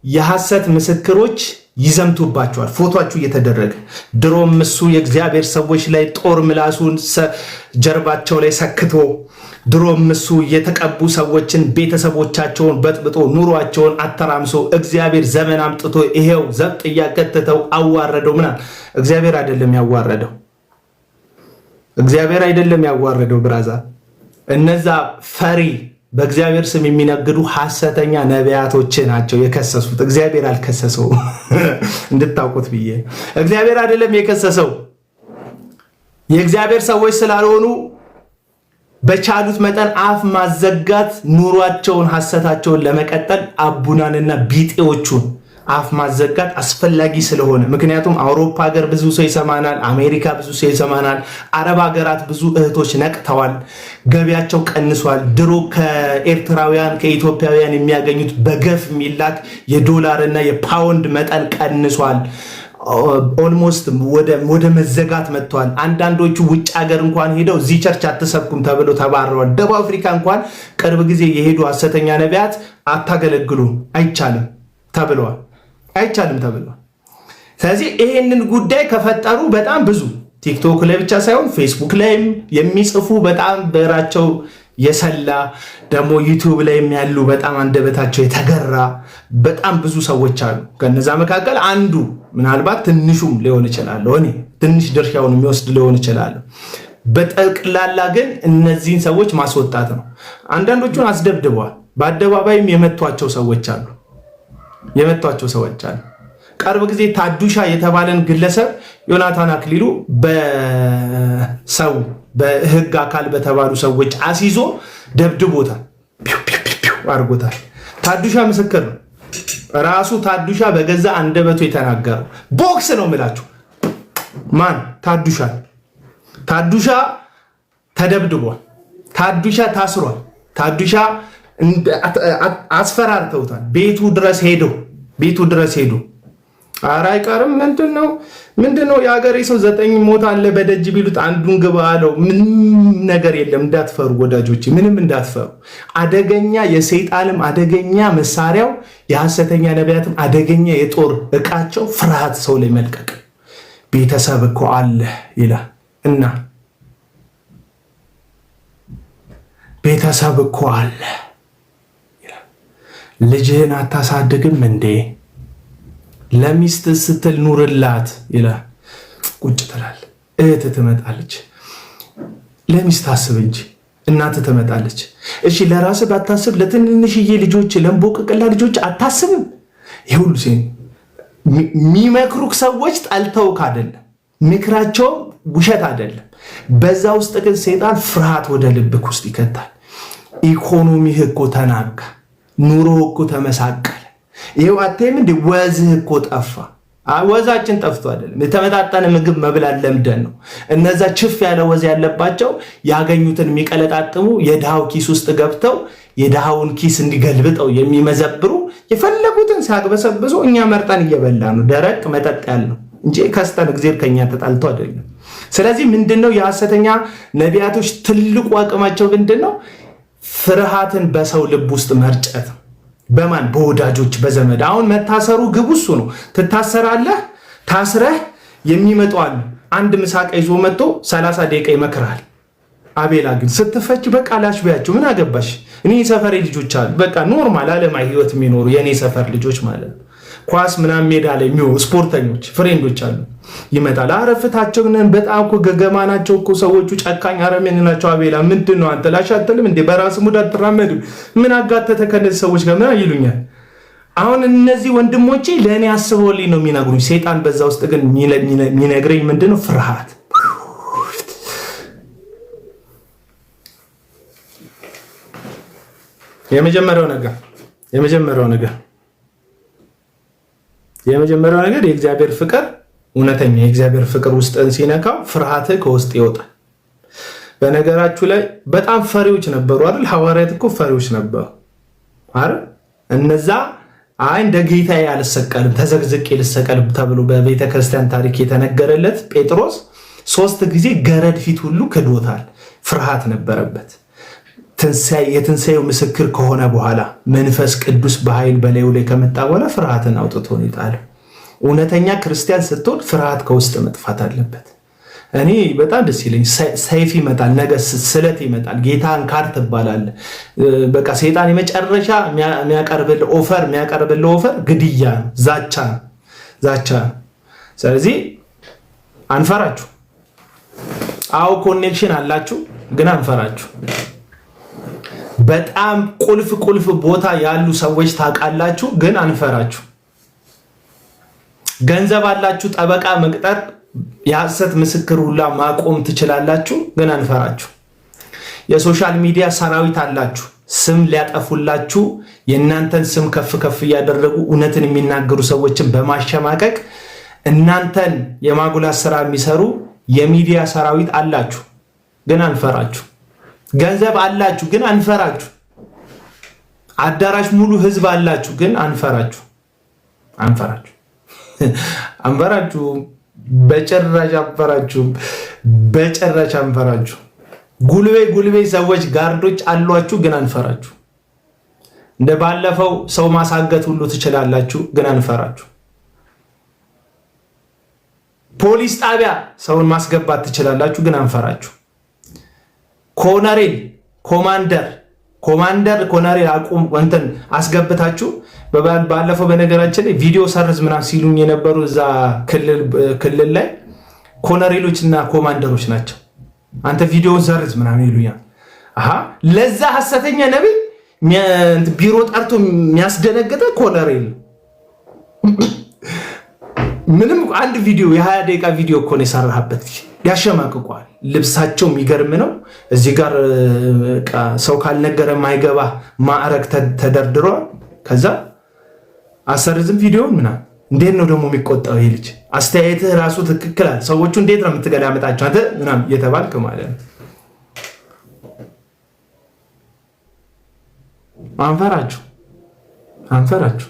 የሐሰት ምስክሮች ይዘምቱባቸዋል። ፎቶአችሁ እየተደረገ ድሮም እሱ የእግዚአብሔር ሰዎች ላይ ጦር ምላሱን ጀርባቸው ላይ ሰክቶ ድሮም እሱ የተቀቡ ሰዎችን ቤተሰቦቻቸውን በጥብጦ ኑሯቸውን አተራምሶ እግዚአብሔር ዘመን አምጥቶ ይሄው ዘብጥ እያከተተው አዋረደው ምናምን። እግዚአብሔር አይደለም ያዋረደው ብራዛ። እነዛ ፈሪ በእግዚአብሔር ስም የሚነግዱ ሐሰተኛ ነቢያቶች ናቸው የከሰሱት። እግዚአብሔር አልከሰሰው እንድታውቁት ብዬ። እግዚአብሔር አይደለም የከሰሰው። የእግዚአብሔር ሰዎች ስላልሆኑ በቻሉት መጠን አፍ ማዘጋት ኑሯቸውን ሐሰታቸውን ለመቀጠል አቡናንና ቢጤዎቹን አፍ ማዘጋት አስፈላጊ ስለሆነ፣ ምክንያቱም አውሮፓ ሀገር ብዙ ሰው ይሰማናል፣ አሜሪካ ብዙ ሰው ይሰማናል፣ አረብ ሀገራት ብዙ እህቶች ነቅተዋል፣ ገቢያቸው ቀንሷል። ድሮ ከኤርትራውያን ከኢትዮጵያውያን የሚያገኙት በገፍ የሚላክ የዶላርና የፓውንድ መጠን ቀንሷል። ኦልሞስት ወደ መዘጋት መጥተዋል። አንዳንዶቹ ውጭ ሀገር እንኳን ሄደው እዚህ ቸርች አትሰብኩም ተብለው ተባረዋል። ደቡብ አፍሪካ እንኳን ቅርብ ጊዜ የሄዱ ሐሰተኛ ነቢያት አታገለግሉም አይቻልም ተብለዋል። ስለዚህ ይሄንን ጉዳይ ከፈጠሩ በጣም ብዙ ቲክቶክ ላይ ብቻ ሳይሆን ፌስቡክ ላይም የሚጽፉ በጣም በራቸው የሰላ ደግሞ ዩቲዩብ ላይ ያሉ በጣም አንደበታቸው የተገራ በጣም ብዙ ሰዎች አሉ። ከነዛ መካከል አንዱ ምናልባት ትንሹም ሊሆን ይችላል፣ እኔ ትንሽ ድርሻውን የሚወስድ ሊሆን ይችላል። በጠቅላላ ግን እነዚህን ሰዎች ማስወጣት ነው። አንዳንዶቹን አስደብድበዋል። በአደባባይም የመቷቸው ሰዎች አሉ። ቅርብ ጊዜ ታዱሻ የተባለን ግለሰብ ዮናታን አክሊሉ በህግ አካል በተባሉ ሰዎች አስይዞ ደብድቦታል፣ አድርጎታል። ታዱሻ ምስክር ነው። ራሱ ታዱሻ በገዛ አንደበቱ የተናገረው ቦክስ ነው የምላችሁ። ማን ታዱሻ ተደብድቧል። ታዱሻ ታስሯል። ታዱሻ አስፈራርተውታል። ቤቱ ድረስ ሄዱ። ኧረ አይቀርም። ምንድነው የሀገሬ ሰው 9 ሞት አለ በደጅ ቢሉት አንዱን ግባ አለው። ምንም ነገር የለም። እንዳትፈሩ ወዳጆች፣ ምንም እንዳትፈሩ። አደገኛ የሰይጣንም አደገኛ መሳሪያው የሐሰተኛ ነቢያትም አደገኛ የጦር ዕቃቸው ፍርሃት ሰው ላይ መልቀቅ። ቤተሰብ እኮ አለ ይላል እና ቤተሰብ እኮ አለ ይላል። ልጅህን አታሳድግም እንዴ? ለሚስት ስትል ኑርላት ይላል። ቁጭ ትላለህ። እህት ትመጣለች። ለሚስት አስብ እንጂ እናት ትመጣለች። እሺ ለራስህ ባታስብ ለትንንሽዬ ልጆች ለምቦቅቅላ ልጆች አታስብም? ይሁሉ የሚመክሩክ ሰዎች ጠልተውክ አይደለም፣ ምክራቸውም ውሸት አይደለም። በዛ ውስጥ ግን ሰይጣን ፍርሃት ወደ ልብክ ውስጥ ይከታል። ኢኮኖሚህ እኮ ተናጋ፣ ኑሮ እኮ ተመሳቀለ። ይሄው አትይም እንዴ? ወዝህ እኮ ጠፋ። ወዛችን ጠፍቶ አይደለም፣ የተመጣጠነ ምግብ መብላት ለምደን ነው። እነዛ ችፍ ያለ ወዝ ያለባቸው ያገኙትን የሚቀለጣጥሙ የድሃው ኪስ ውስጥ ገብተው የድሃውን ኪስ እንዲገልብጠው የሚመዘብሩ የፈለጉትን ሲያግበሰብሱ እኛ መርጠን እየበላ ነው። ደረቅ መጠጥ ያልነው እንጂ ከስተን እግዚአብሔር ከኛ ተጣልቶ አይደለም። ስለዚህ ምንድነው የሐሰተኛ ነቢያቶች ትልቁ አቅማቸው ምንድነው? ፍርሃትን በሰው ልብ ውስጥ መርጨት። በማን? በወዳጆች በዘመድ። አሁን መታሰሩ ግቡ እሱ ነው። ትታሰራለህ፣ ታስረህ የሚመጣው አንድ ምሳቃ ይዞ መጥቶ 30 ደቂቃ ይመክራል። አቤላ ግን ስትፈች በቃ ላሽቢያቸው ምን አገባሽ? እኔ ሰፈሬ ልጆች አሉ፣ በቃ ኖርማል ዓለማዊ ህይወት የሚኖሩ የኔ ሰፈር ልጆች ማለት ነው። ኳስ ምናምን ሜዳ ላይ የሚሆኑ ስፖርተኞች ፍሬንዶች አሉ። ይመጣል። አረፍታቸው ግን በጣም እኮ ገገማ ናቸው እኮ ሰዎቹ፣ ጨካኝ አረመኔ ናቸው። አቤላ ምንድነው አንተ ላሻተልም እንዴ? በራስ ሙድ አትራመድም? ምን አጋተተ ከነዚህ ሰዎች ጋር ምን ይሉኛል? አሁን እነዚህ ወንድሞቼ ለእኔ አስበውልኝ ነው የሚነግሩኝ። ሰይጣን በዛ ውስጥ ግን የሚነግረኝ ምንድነው? ፍርሃት። የመጀመሪያው ነገር የእግዚአብሔር ፍቅር፣ እውነተኛ የእግዚአብሔር ፍቅር ውስጥን ሲነካው ፍርሃትህ ከውስጥ ይወጣል። በነገራችሁ ላይ በጣም ፈሪዎች ነበሩ አይደል? ሐዋርያት እኮ ፈሪዎች ነበሩ አይደል? እነዛ እንደ ጌታዬ አልሰቀልም ተዘግዝቄ ልሰቀልም ተብሎ በቤተ ክርስቲያን ታሪክ የተነገረለት ጴጥሮስ 3 ጊዜ ገረድ ፊት ሁሉ ክዶታል። ፍርሃት ነበረበት። የትንሣኤው ምስክር ከሆነ በኋላ መንፈስ ቅዱስ በኃይል በላዩ ላይ ከመጣ በኋላ ፍርሃትን አውጥቶ ነው የጣለው። እውነተኛ ክርስቲያን ስትሆን ፍርሃት ከውስጥ መጥፋት አለበት። እኔ በጣም ደስ ይለኝ። ሰይፍ ይመጣል፣ ነገ ስለት ይመጣል፣ ጌታን ካድ ትባላለህ። በቃ ሰይጣን የመጨረሻ የሚያቀርብልህ ኦፈር ግድያ ነው፣ ዛቻ ነው። ስለዚህ አንፈራችሁ። አዎ ኮኔክሽን አላችሁ፣ ግን አንፈራችሁ። በጣም ቁልፍ ቦታ ያሉ ሰዎች ታውቃላችሁ፣ ግን አንፈራችሁ። ገንዘብ አላችሁ፣ ጠበቃ መቅጠር፣ የሐሰት ምስክር ሁላ ማቆም ትችላላችሁ፣ ግን አንፈራችሁ። የሶሻል ሚዲያ ሰራዊት አላችሁ፣ ስም ሊያጠፉላችሁ የእናንተን ስም ከፍ እያደረጉ እውነትን የሚናገሩ ሰዎችን በማሸማቀቅ እናንተን የማጉላት ስራ የሚሰሩ የሚዲያ ሰራዊት አላችሁ፣ ግን አንፈራችሁ። ገንዘብ አላችሁ፣ ግን አንፈራችሁ። አዳራሽ ሙሉ ህዝብ አላችሁ፣ ግን አንፈራችሁ። በጭራሽ አንፈራችሁ። ጉልቤ ሰዎች ጋርዶች አሏችሁ፣ ግን አንፈራችሁ። እንደ ባለፈው ሰው ማሳገት ሁሉ ትችላላችሁ፣ ግን አንፈራችሁ። ፖሊስ ጣቢያ ሰውን ማስገባት ትችላላችሁ፣ ግን አንፈራችሁ። ኮሎኔል ኮማንደር አቁም እንትን አስገብታችሁ ባለፈው በነገራችን ላይ ቪዲዮ ሰርዝ ምናምን ሲሉኝ የነበሩ እዛ ክልል ላይ ኮሎኔሎች እና ኮማንደሮች ናቸው። አንተ ቪዲዮውን ሰርዝ ምናምን ይሉኛል። ለዛ ሐሰተኛ ነብይ ቢሮ ጠርቶ የሚያስደነግጠ ኮሎኔል ምንም አንድ ቪዲዮ የ20 ደቂቃ ቪዲዮ እኮ ነው የሰራህበት። ያሸማቅቋል። ልብሳቸው የሚገርም ነው። እዚህ ጋር ሰው ካልነገረ ማይገባ ማዕረግ ተደርድሯል። ከዛ አሰርዝም ቪዲዮን ምናምን። እንዴት ነው ደግሞ የሚቆጣው ይሄ ልጅ? አስተያየትህ ራሱ ትክክላል። ሰዎቹ እንዴት ነው የምትገላመጣቸው አንተ ምናምን እየተባልክ ማለት ነው። አንፈራችሁ።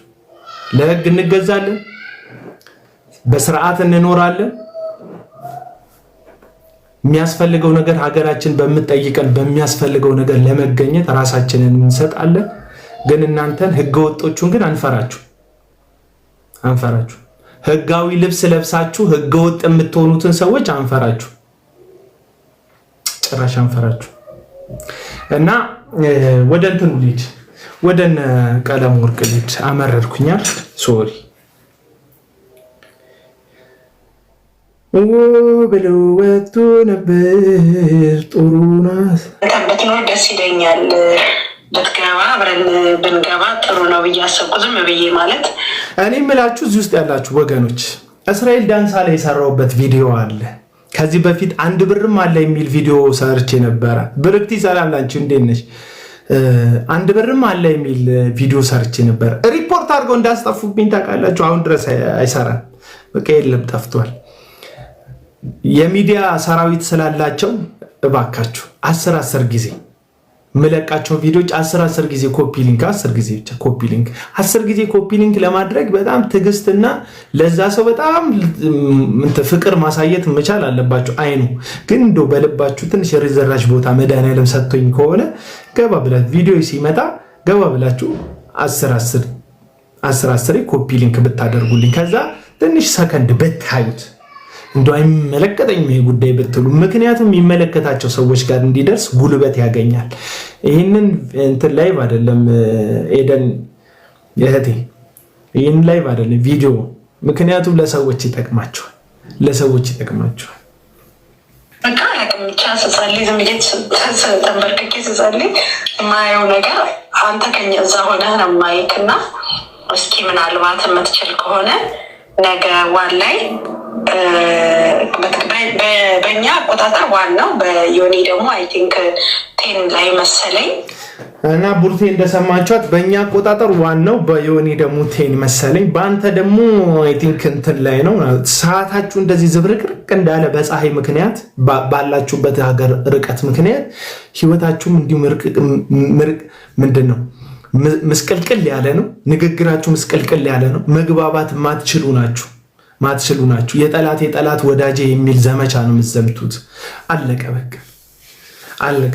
ለህግ እንገዛለን። በስርዓት እንኖራለን። የሚያስፈልገው ነገር ሀገራችን በምትጠይቀን በሚያስፈልገው ነገር ለመገኘት ራሳችንን እንሰጣለን። ግን እናንተን ህገወጦቹን ግን አንፈራችሁ። ህጋዊ ልብስ ለብሳችሁ ህገወጥ የምትሆኑትን ሰዎች አንፈራችሁ፣ ጭራሽ አንፈራችሁ። እና ወደ እንትኑ ልጅ ወደ ቀለም ወርቅ ልጅ አመረርኩኛል። ሶሪ ብለው ወጥቶ ነበር። ጥሩ ናት ብትኖር ደስ ይለኛል። ብትገባ አብረን ብንገባ ጥሩ ነው ብዬ አሰብኩ። ዝም ብዬ ማለት እኔ የምላችሁ እዚህ ውስጥ ያላችሁ ወገኖች እስራኤል ዳንሳ ላይ የሰራውበት ቪዲዮ አለ። ከዚህ በፊት አንድ ብርም አለ የሚል ቪዲዮ ሰርቼ ነበረ። ብርክቲ ሰላላችሁ እንዴት ነሽ? አንድ ብርም አለ የሚል ቪዲዮ ሰርቼ ነበር። ሪፖርት አድርገው እንዳስጠፉብኝ ታውቃላችሁ። አሁን ድረስ አይሰራም። በቃ የለም ጠፍቷል። የሚዲያ ሰራዊት ስላላቸው እባካችሁ 10 ጊዜ መለቃቸው ቪዲዮዎች 10 ጊዜ ኮፒ ሊንክ 10 ጊዜ ብቻ ኮፒ ሊንክ 10 ጊዜ ኮፒ ሊንክ ለማድረግ በጣም ትዕግስትና ለዛ ሰው በጣም ፍቅር ማሳየት መቻል አለባችሁ። አይኑ ግን እንደው በልባችሁ ትንሽ የሪዘራሽ ቦታ መድኃኒዓለም ሰጥቶኝ ከሆነ ገባ ብላችሁ ቪዲዮ ሲመጣ ገባ ብላችሁ 10 ኮፒ ሊንክ ብታደርጉልኝ ከዛ ትንሽ ሰከንድ ብታዩት እንደው አይመለከተኝም ይሄ ጉዳይ ብትሉ፣ ምክንያቱም የሚመለከታቸው ሰዎች ጋር እንዲደርስ ጉልበት ያገኛል። ይህንን እንትን ላይቭ አይደለም ኤደን እህቴ፣ ይህን ላይቭ አይደለም ቪዲዮ፣ ምክንያቱም ለሰዎች ይጠቅማቸዋል። በቃ ብቻ ስጸልይ ዝም ብዬ ተንበርክኬ ስጸልይ የማየው ነገር አንተ ከኛ እዛ ሆነህ ነው የማይክ እና እስኪ ምናልባት የምትችል ከሆነ ነገ ዋን ላይ በእኛ አቆጣጠር ዋናው በዮኒ ደግሞ አይ ቲንክ 10 ላይ መሰለኝ እና ቡርቴ እንደሰማችኋት በእኛ አቆጣጠር ዋናው በዮኒ ደግሞ 10 መሰለኝ። በአንተ ደግሞ አይ ቲንክ እንትን ላይ ነው። ሰዓታችሁ እንደዚህ ዝብርቅርቅ እንዳለ በፀሐይ ምክንያት ባላችሁበት ሀገር ርቀት ምክንያት ህይወታችሁም እንዲሁ ምንድን ነው ምስቅልቅል ያለ ነው። ንግግራችሁ ምስቅልቅል ያለ ነው። መግባባት ማትችሉ ናችሁ። የጠላት ወዳጄ የሚል ዘመቻ ነው የምትዘምቱት። አለቀ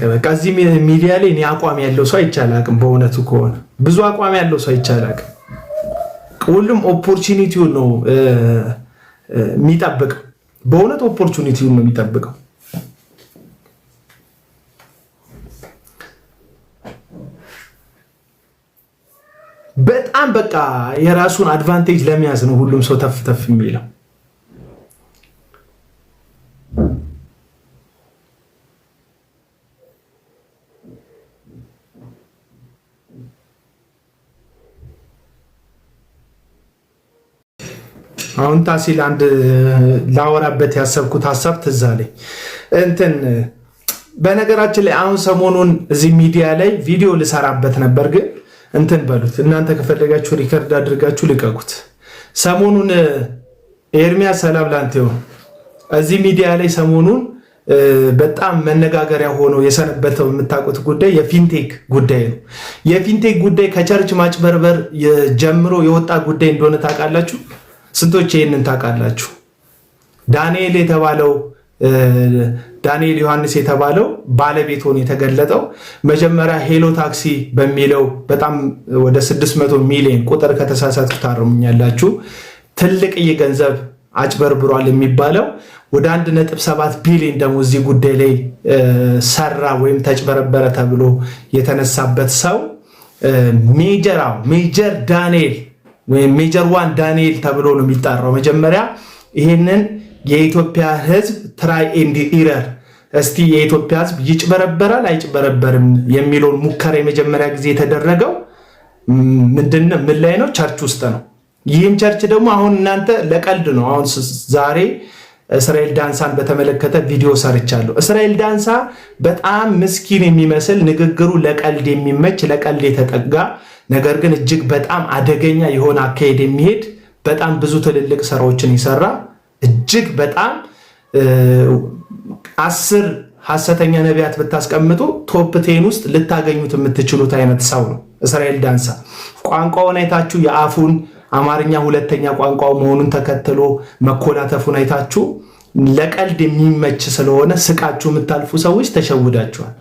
በቃ። እዚህ ሚዲያ ላይ እኔ አቋም ያለው ሰው አይቻላቅም። በእውነቱ ከሆነ ብዙ አቋም ያለው ሰው አይቻላቅም። ሁሉም ኦፖርቹኒቲውን ነው የሚጠብቀው። በእውነት ኦፖርቹኒቲውን ነው የሚጠብቀው። በጣም በቃ የራሱን አድቫንቴጅ ለመያዝ ነው ሁሉም ሰው ተፍ የሚለው። አሁን ታሲል አንድ ላወራበት ያሰብኩት ሀሳብ ትዝ አለኝ። በነገራችን ላይ አሁን ሰሞኑን እዚህ ሚዲያ ላይ ቪዲዮ ልሰራበት ነበር ግን እንትን በሉት እናንተ ከፈለጋችሁ ሪከርድ አድርጋችሁ ልቀቁት። ሰሞኑን ኤርሚያስ ሰላም ላንተ ይሁን። እዚህ ሚዲያ ላይ ሰሞኑን በጣም መነጋገሪያ ሆኖ የሰነበተው የምታውቁት ጉዳይ የፊንቴክ ጉዳይ ነው። የፊንቴክ ጉዳይ ከቸርች ማጭበርበር ጀምሮ የወጣ ጉዳይ እንደሆነ ታውቃላችሁ። ስንቶች ይህንን ታውቃላችሁ? ዳንኤል ዮሐንስ የተባለው ባለቤት ሆኖ የተገለጠው መጀመሪያ ሄሎ ታክሲ በሚለው በጣም ወደ 600 ሚሊዮን ቁጥር ከተሳሳትኩ ታርሙኛላችሁ ትልቅ ገንዘብ አጭበርብሯል የሚባለው ወደ 1.7 ቢሊዮን ደግሞ እዚህ ጉዳይ ላይ ሰራ ወይም ተጭበረበረ ተብሎ የተነሳበት ሰው ሜጀር ዳንኤል ወይም ሜጀር 1 ዳንኤል ተብሎ ነው የሚጣራው። መጀመሪያ ይሄንን የኢትዮጵያ ሕዝብ ትራይ ኤንድ ኢረር እስቲ የኢትዮጵያ ሕዝብ ይጭበረበራል አይጭበረበርም የሚለውን ሙከራ የመጀመሪያ ጊዜ የተደረገው ምን ላይ ነው? ቸርች ውስጥ ነው። ይህም ቸርች ደግሞ አሁን እናንተ ለቀልድ ነው። አሁን ዛሬ እስራኤል ዳንሳን በተመለከተ ቪዲዮ ሰርቻለሁ። እስራኤል ዳንሳ በጣም ምስኪን የሚመስል ንግግሩ ለቀልድ የሚመች ለቀልድ የተጠጋ ነገር ግን እጅግ በጣም አደገኛ የሆነ አካሄድ የሚሄድ በጣም ብዙ ትልልቅ ስራዎችን ይሰራ እጅግ በጣም 10 ሐሰተኛ ነቢያት ብታስቀምጡ ቶፕ 10 ውስጥ ልታገኙት የምትችሉት አይነት ሰው ነው እስራኤል ዳንሳ። ቋንቋውን አይታችሁ የአፉን አማርኛ ሁለተኛ ቋንቋው መሆኑን ተከትሎ መኮላተፉን አይታችሁ ለቀልድ የሚመች ስለሆነ ስቃችሁ የምታልፉ ሰዎች ተሸውዳችኋል።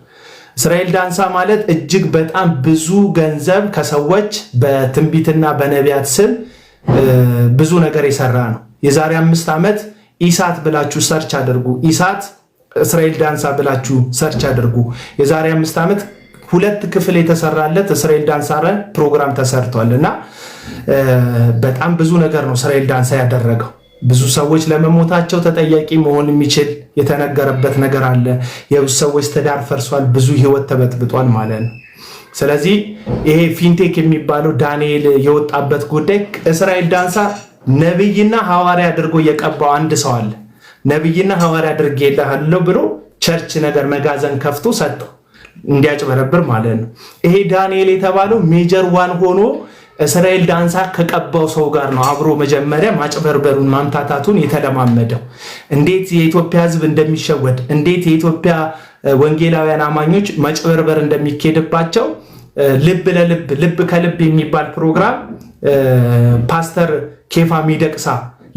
እስራኤል ዳንሳ ማለት እጅግ በጣም ብዙ ገንዘብ ከሰዎች በትንቢትና በነቢያት ስም ብዙ ነገር የሰራ ነው። የዛሬ 5 ዓመት ኢሳት ብላችሁ ሰርች አድርጉ። ኢሳት እስራኤል ዳንሳ ብላችሁ ሰርች አድርጉ። የዛሬ 5 ዓመት 2 ክፍል የተሰራለት እስራኤል ዳንሳ ፕሮግራም ተሰርቷል እና በጣም ብዙ ነገር ነው እስራኤል ዳንሳ ያደረገው። ብዙ ሰዎች ለመሞታቸው ተጠያቂ መሆን የሚችል የተነገረበት ነገር አለ። የብዙ ሰዎች ትዳር ፈርሷል፣ ብዙ ህይወት ተበጥብጧል ማለት ነው። ስለዚህ ይሄ ፊንቴክ የሚባለው ዳንኤል የወጣበት ጉዳይ እስራኤል ዳንሳ ነብይና ሐዋርያ አድርጎ የቀባው አንድ ሰው አለ። ነብይና ሐዋርያ አድርጌልሃለሁ ብሎ ቸርች ነገር መጋዘን ከፍቶ ሰጠው እንዲያጭበረብር ማለት ነው። ይሄ ዳንኤል የተባለው ሜጀር 1 ሆኖ እስራኤል ዳንሳ ከቀባው ሰው ጋር ነው አብሮ መጀመሪያ ማጭበርበሩን ማምታታቱን የተለማመደው። እንዴት የኢትዮጵያ ህዝብ እንደሚሸወድ፣ እንዴት የኢትዮጵያ ወንጌላውያን አማኞች ማጭበርበር እንደሚኬድባቸው ልብ ለልብ ልብ ከልብ የሚባል ፕሮግራም ፓስተር ኬፋ ሚደቅሳ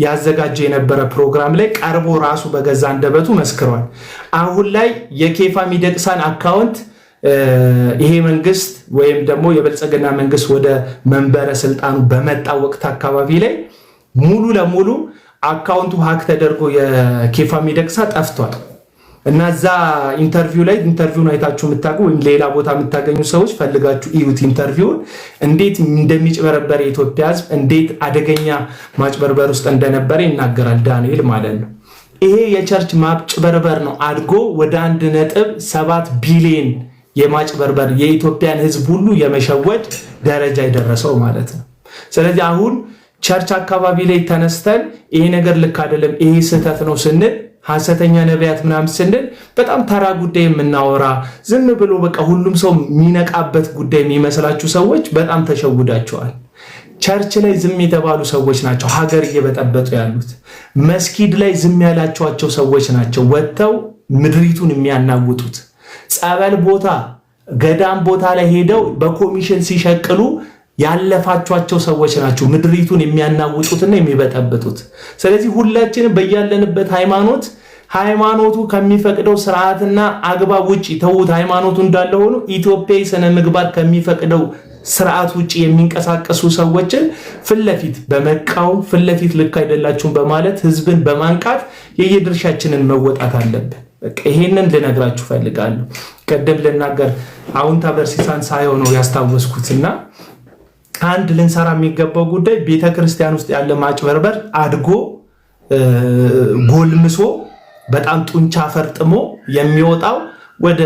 ያዘጋጀ የነበረ ፕሮግራም ላይ ቀርቦ ራሱ በገዛ አንደበቱ መስክሯል። አሁን ላይ የኬፋ ሚደቅሳን አካውንት ይሄ መንግስት ወይም ደግሞ የብልጽግና መንግስት ወደ መንበረ ስልጣኑ በመጣ ወቅት አካባቢ ላይ ሙሉ ለሙሉ አካውንቱ ሀክ ተደርጎ የኬፋ ሚደቅሳ ጠፍቷል እና እዛ ኢንተርቪውን አይታችሁ የምታውቁ ወይም ሌላ ቦታ የምታገኙ ሰዎች ፈልጋችሁ እዩት። ኢንተርቪውን እንዴት እንደሚጭበረበር የኢትዮጵያ ህዝብ እንዴት አደገኛ ማጭበርበር ውስጥ እንደነበረ ይናገራል ዳንኤል ማለት ነው። ይሄ የቸርች ማጭበርበር ነው አድጎ ወደ 1.7 ቢሊዮን የማጭበርበር የኢትዮጵያን ህዝብ ሁሉ የመሸወድ ደረጃ የደረሰው ማለት ነው። ስለዚህ አሁን ቸርች አካባቢ ላይ ተነስተን ይሄ ነገር ልክ አይደለም፣ ይሄ ስህተት ነው ስንል ሐሰተኛ ነቢያት ምናምን ስንል በጣም ተራ ጉዳይ የምናወራ ዝም ብሎ በቃ ሁሉም ሰው የሚነቃበት ጉዳይ የሚመስላችሁ ሰዎች በጣም ተሸውዳቸዋል። ቸርች ላይ ዝም የተባሉ ሰዎች ናቸው ሀገር እየበጠበጡ ያሉት። መስጊድ ላይ ዝም ያላቸዋቸው ሰዎች ናቸው ወጥተው ምድሪቱን የሚያናውጡት። ጸበል ቦታ ገዳም ቦታ ላይ ሄደው በኮሚሽን ሲሸቅሉ ያለፋቿቸው ሰዎች ናቸው ምድሪቱን የሚያናውጡትና የሚበጠብጡት። ስለዚህ ሁላችንም በያለንበት ሃይማኖቱ ከሚፈቅደው ስርዓትና አግባብ ውጪ ተውት። ሃይማኖቱ እንዳለ ሆኖ ኢትዮጵያዊ ስነ ምግባር ከሚፈቅደው ስርዓት ውጪ የሚንቀሳቀሱ ሰዎችን ፍለፊት በመቃወም ፍለፊት ልክ አይደላችሁም በማለት ህዝብን በማንቃት የየድርሻችንን መወጣት አለብን። በቃ ይሄንን ልነግራችሁ ፈልጋለሁ። ቀደም ልናገር አሁን ታበርሲሳን ሳይሆነው ያስታወስኩትና አንድ ልንሰራ የሚገባው ጉዳይ ቤተክርስቲያን ውስጥ ያለ ማጭበርበር አድጎ ጎልምሶ በጣም ጡንቻ ፈርጥሞ የሚወጣው ወደ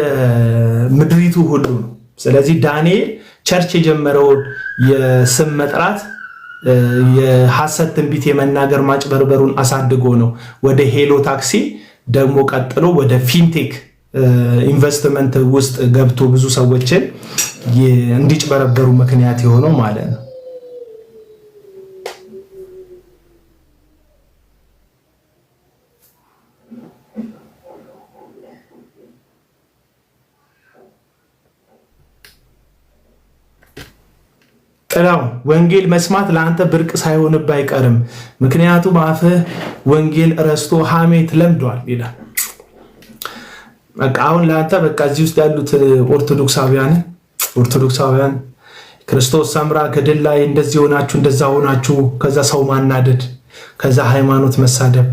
ምድሪቱ ሁሉ ነው። ስለዚህ ዳንኤል ቸርች የጀመረውን የስም መጥራት የሐሰት ትንቢት የመናገር ማጭበርበሩን አሳድጎ ነው ወደ ሄሎ ታክሲ ደግሞ ቀጥሎ ወደ ፊንቴክ ኢንቨስትመንት ውስጥ ገብቶ ብዙ ሰዎችን እንዲጭበረበሩ ምክንያት የሆነው ማለት ነው። ጥላው ወንጌል መስማት ለአንተ ብርቅ ሳይሆንብህ አይቀርም፣ ምክንያቱም አፍህ ወንጌል ረስቶ ሐሜት ለምዷል ይላል። በቃ አሁን ለአንተ በቃ እዚህ ውስጥ ያሉት ኦርቶዶክሳውያን ክርስቶስ ሰምራ ገድል ላይ እንደዚህ ሆናችሁ እንደዛ ሆናችሁ፣ ከዛ ሰው ማናደድ፣ ከዛ ሃይማኖት መሳደብ፣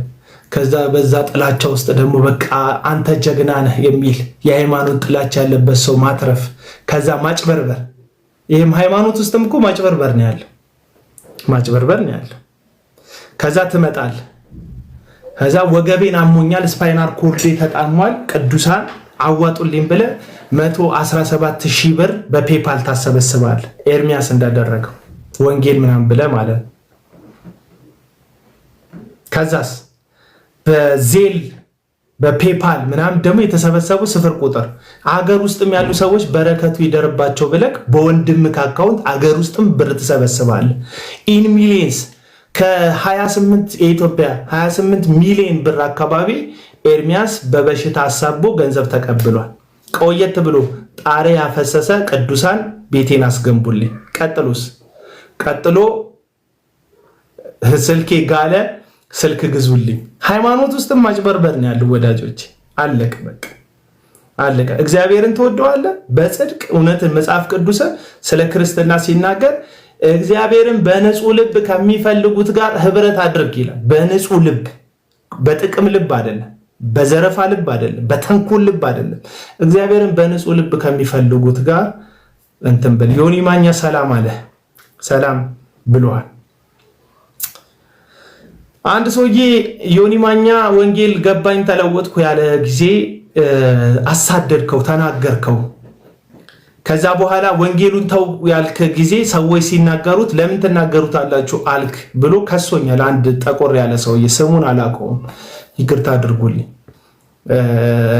ከዛ በዛ ጥላቻ ውስጥ ደግሞ በቃ አንተ ጀግና ነህ የሚል የሃይማኖት ጥላቻ ያለበት ሰው ማትረፍ፣ ከዛ ማጭበርበር። ይህም ሃይማኖት ውስጥም እኮ ማጭበርበር ነው ያለው። ከዛ ትመጣል። ከዛ ወገቤን አሞኛል፣ ስፓይናል ኮርዴ ተጣሟል፣ ቅዱሳን አዋጡልኝ ብለህ 117,000 ብር በፔፓል ታሰበስባል። ኤርሚያስ እንዳደረገው ወንጌል ምናምን ብለህ ማለት ነው። ከዛስ በዜል በፔፓል ምናምን ደግሞ የተሰበሰቡ ስፍር ቁጥር አገር ውስጥም ያሉ ሰዎች በረከቱ ይደርባቸው ብለህ በወንድምህ አካውንት አገር ውስጥም ብር ትሰበስባለህ። ኢን ሚሊየንስ ከ28 የኢትዮጵያ 28 ሚሊዮን ብር አካባቢ ኤርሚያስ በበሽታ አሳቦ ገንዘብ ተቀብሏል። ቆየት ብሎ ጣሬ ያፈሰሰ ቅዱሳን ቤቴን አስገንቡልኝ። ቀጥሎ ስልኬ ጋለ ስልክ ግዙልኝ። ሃይማኖት ውስጥም ማጭበርበር ነው ያለው ወዳጆች። አለቀ በቃ አለቀ። እግዚአብሔርን ትወደዋለህ በጽድቅ እውነትን መጽሐፍ ቅዱስ ስለ ክርስትና ሲናገር እግዚአብሔርን በንጹህ ልብ ከሚፈልጉት ጋር ህብረት አድርግ ይላል። በንጹህ ልብ፣ በጥቅም ልብ አይደለም፣ በዘረፋ ልብ አይደለም፣ በተንኮል ልብ አይደለም። እግዚአብሔርን በንጹህ ልብ ከሚፈልጉት ጋር እንትን ብል። ዮኒ ማኛ ሰላም አለ፣ ሰላም ብሏል። አንድ ሰውዬ ዮኒ ማኛ ወንጌል ገባኝ ተለወጥኩ ያለ ጊዜ አሳደድከው፣ ተናገርከው። ከዛ በኋላ ወንጌሉን ተው ያልክ ጊዜ ሰዎች ሲናገሩት ለምን ትናገሩታላችሁ አልክ ብሎ ከሶኛል። አንድ ጠቆር ያለ ሰውዬ ስሙን አላውቀውም፣ ይቅርታ አድርጉልኝ።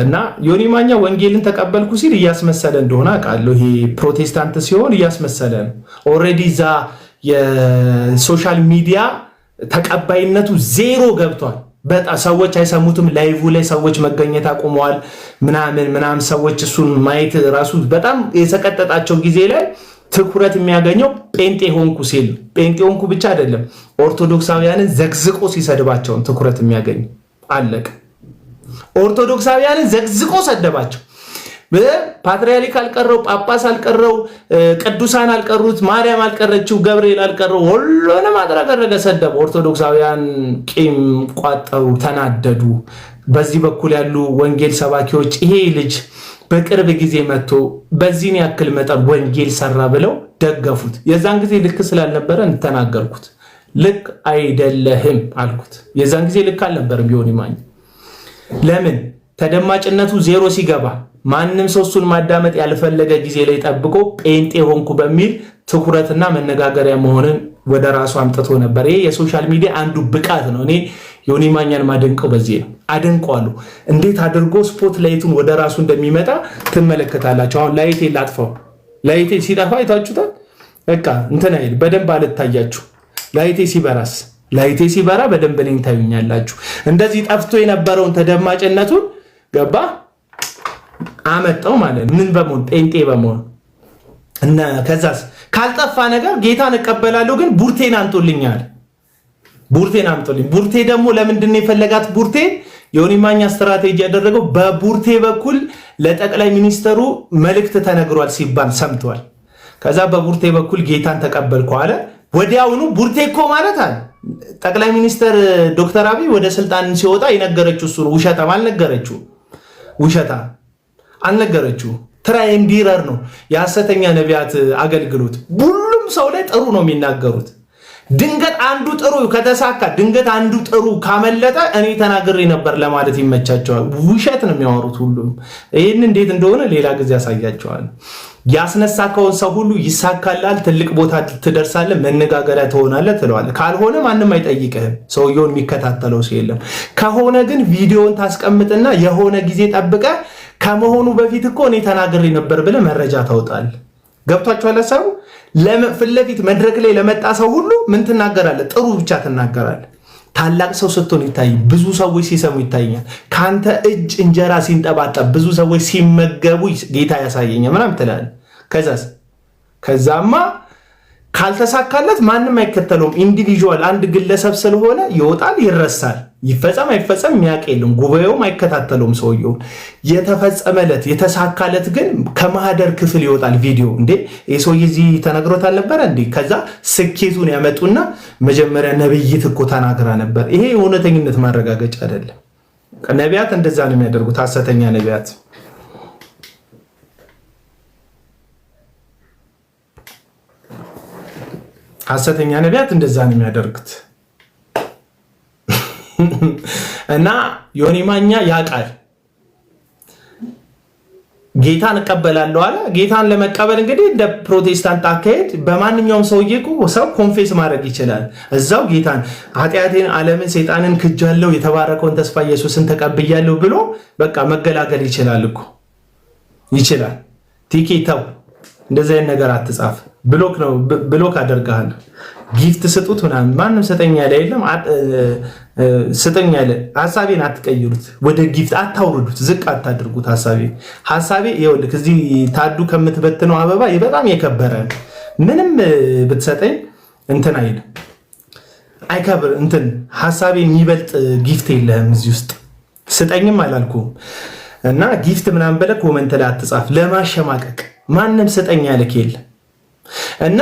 እና ዮኒ ማኛ ወንጌልን ተቀበልኩ ሲል እያስመሰለ እንደሆነ አውቃለሁ። ይሄ ፕሮቴስታንት ሲሆን እያስመሰለ ነው። ኦልሬዲ እዛ የሶሻል ሚዲያ ተቀባይነቱ ዜሮ ገብቷል። በጣም ሰዎች አይሰሙትም። ላይቭ ላይ ሰዎች መገኘት አቁመዋል። ምናምን ሰዎች እሱን ማየት ራሱ በጣም የሰቀጠጣቸው ጊዜ ላይ ትኩረት የሚያገኘው ጴንጤ ሆንኩ ሲል፣ ጴንጤ ሆንኩ ብቻ አይደለም ኦርቶዶክሳውያንን ዘግዝቆ ሲሰድባቸውን ትኩረት የሚያገኝ አለቀ። ኦርቶዶክሳውያንን ዘግዝቆ ሰደባቸው። ፓትርያርክ አልቀረው፣ ጳጳስ አልቀረው፣ ቅዱሳን አልቀሩት፣ ማርያም አልቀረችው፣ ገብርኤል አልቀረው፣ ሁሉንም አጥረገረገ፣ ሰደበ። ኦርቶዶክሳውያን ቂም ቋጠሩ፣ ተናደዱ። በዚህ በኩል ያሉ ወንጌል ሰባኪዎች ይሄ ልጅ በቅርብ ጊዜ መጥቶ በዚህን ያክል መጠን ወንጌል ሰራ ብለው ደገፉት። የዛን ጊዜ ልክ ስላልነበረ እንተናገርኩት። ልክ አይደለህም አልኩት። የዛን ጊዜ ልክ አልነበረም ዮኒ ማኛ። ለምን ተደማጭነቱ ዜሮ ሲገባ ማንም ሰው እሱን ማዳመጥ ያልፈለገ ጊዜ ላይ ጠብቆ ጴንጤ ሆንኩ በሚል ትኩረትና መነጋገሪያ መሆንን ወደ ራሱ አምጥቶ ነበር። ይሄ የሶሻል ሚዲያ አንዱ ብቃት ነው። እኔ ዮኒ ማኛን ማደንቀው በዚህ ነው። አደንቀዋለሁ። እንዴት አድርጎ ስፖት ላይቱን ወደ ራሱ እንደሚመጣ ትመለከታላችሁ። አሁን ላይቴ ላጥፋው። ላይቴ ሲጠፋ አይታችሁታል። በቃ እንትን አይል በደንብ አልታያችሁ። ላይቴ ሲበራስ ላይቴ ሲበራ በደንብ ላይ ታዩኛላችሁ። እንደዚህ ጠፍቶ የነበረውን ተደማጭነቱን ገባ አመጣው ማለት ምን በመሆን ጴንጤ በመሆን እና ከዛስ ካልጠፋ ነገር ጌታን እቀበላለሁ ግን ቡርቴን አምጡልኛል። ቡርቴን አምጡልኝ። ቡርቴ ደግሞ ለምንድን ነው የፈለጋት? ቡርቴ ዮኒ ማኛ ስትራቴጂ ያደረገው በቡርቴ በኩል ለጠቅላይ ሚኒስተሩ መልእክት ተነግሯል ሲባል ሰምቷል። ከዛ በቡርቴ በኩል ጌታን ተቀበልኩ አለ። ወዲያውኑ ቡርቴ እኮ ማለት አለ ጠቅላይ ሚኒስተር ዶክተር አብይ ወደ ስልጣን ሲወጣ የነገረችው እሱ ነው። ውሸታም አልነገረችው፣ ውሸታ አልነገረችው። ትራይንዲረር ነው የሐሰተኛ ነቢያት አገልግሎት። ሁሉም ሰው ላይ ጥሩ ነው የሚናገሩት። ድንገት አንዱ ጥሩ ከተሳካ፣ ድንገት አንዱ ጥሩ ካመለጠ እኔ ተናግሬ ነበር ለማለት ይመቻቸዋል። ውሸት ነው የሚያወሩት ሁሉም። ይህን እንዴት እንደሆነ ሌላ ጊዜ ያሳያቸዋል። ያስነሳከውን ሰው ሁሉ ይሳካላል፣ ትልቅ ቦታ ትደርሳለህ፣ መነጋገሪያ ትሆናለህ ትለዋለህ። ካልሆነ ማንም አይጠይቅህም፣ ሰውየውን የሚከታተለው ሰው የለም። ከሆነ ግን ቪዲዮን ታስቀምጥና የሆነ ጊዜ ጠብቀህ ከመሆኑ በፊት እኮ እኔ ተናግሬ ነበር ብለህ መረጃ ታውጣለህ። ገብቷችኋል ሀሳቡ? ፊት ለፊት መድረክ ላይ ለመጣ ሰው ሁሉ ምን ትናገራለህ? ጥሩ ብቻ ትናገራለህ። ታላቅ ሰው ስትሆን ይታይ፣ ብዙ ሰዎች ሲሰሙ ይታየኛል። ከአንተ እጅ እንጀራ ሲንጠባጠብ ብዙ ሰዎች ሲመገቡ ጌታ ያሳየኛል ምናምን ትላለህ። ከዛማ ካልተሳካለት ማንም አይከተለውም። ኢንዲቪዥዋል አንድ ግለሰብ ስለሆነ ይወጣል፣ ይረሳል። ይፈጸም አይፈጸም የሚያውቅ የለም። ጉባኤውም አይከታተለውም ሰውየውን። የተፈጸመለት የተሳካለት ግን ከማህደር ክፍል ይወጣል ቪዲዮ። እንዴ ይህ ሰውዬ እዚህ ተነግሮት አልነበረ እንዴ? ከዛ ስኬቱን ያመጡና መጀመሪያ ነብይት እኮ ተናግራ ነበር። ይሄ እውነተኝነት ማረጋገጫ አይደለም። ነቢያት እንደዛ ነው የሚያደርጉት፣ ሐሰተኛ ነቢያት። ሐሰተኛ ነቢያት እንደዛ ነው የሚያደርጉት። እና ዮኒ ማኛ ያውቃል። ጌታን እቀበላለሁ አለ። ጌታን ለመቀበል እንግዲህ እንደ ፕሮቴስታንት አካሄድ በማንኛውም ሰውዬ ሰው ኮንፌስ ማድረግ ይችላል። እዛው ጌታን ኃጢአቴን፣ ዓለምን፣ ሰይጣንን ክጃለሁ፣ የተባረከውን ተስፋ ኢየሱስን ተቀብያለሁ ብሎ በቃ መገላገል ይችላል እኮ ይችላል። ቲኬታው እንደዚህ አይነት ነገር አትጻፍ። ብሎክ አደርጋለሁ። ጊፍት ስጡት ምናምን ማንም ስጠኝ ያለ የለም። ስጠኝ ያለ ሐሳቤን አትቀይሩት፣ ወደ ጊፍት አታውርዱት፣ ዝቅ አታድርጉት። ሐሳቤ ይኸውልህ እዚህ ታዱ ከምትበትነው አበባ በጣም የከበረ ምንም ብትሰጠኝ እንትን አይልም። አይከብር እንትን ሐሳቤን የሚበልጥ ጊፍት የለህም እዚህ ውስጥ ስጠኝም አላልኩም። እና ጊፍት ምናምን ብለህ ኮመንት ላይ አትጻፍ ለማሸማቀቅ ማንም ስጠኝ ያለክ የለም። እና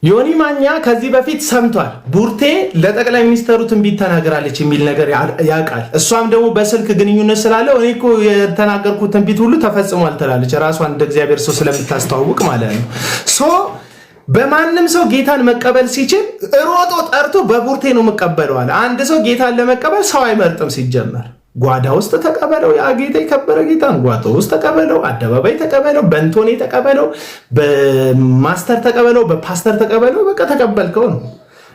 ዮኒ ማኛ ከዚህ በፊት ሰምቷል ቡርቴ ለጠቅላይ ሚኒስተሩ ትንቢት ተናግራለች የሚል ነገር ያውቃል። እሷም ደግሞ በስልክ ግንኙነት ስላለው እኔ እኮ የተናገርኩት ትንቢት ሁሉ ተፈጽሟል ትላለች ራሷን እንደ እግዚአብሔር ሰው ስለምታስተዋውቅ ማለት ነው። ሶ በማንም ሰው ጌታን መቀበል ሲችል ሮጦ ጠርቶ በቡርቴ ነው መቀበለዋል። አንድ ሰው ጌታን ለመቀበል ሰው አይመርጥም ሲጀመር። ጓዳ ውስጥ ተቀበለው፣ ያ ጌታ የከበረ ጌታን ጓዳ ውስጥ ተቀበለው፣ አደባባይ ተቀበለው፣ በእንቶኔ ተቀበለው፣ በማስተር ተቀበለው፣ በፓስተር ተቀበለው። በቃ ተቀበልከው ነው።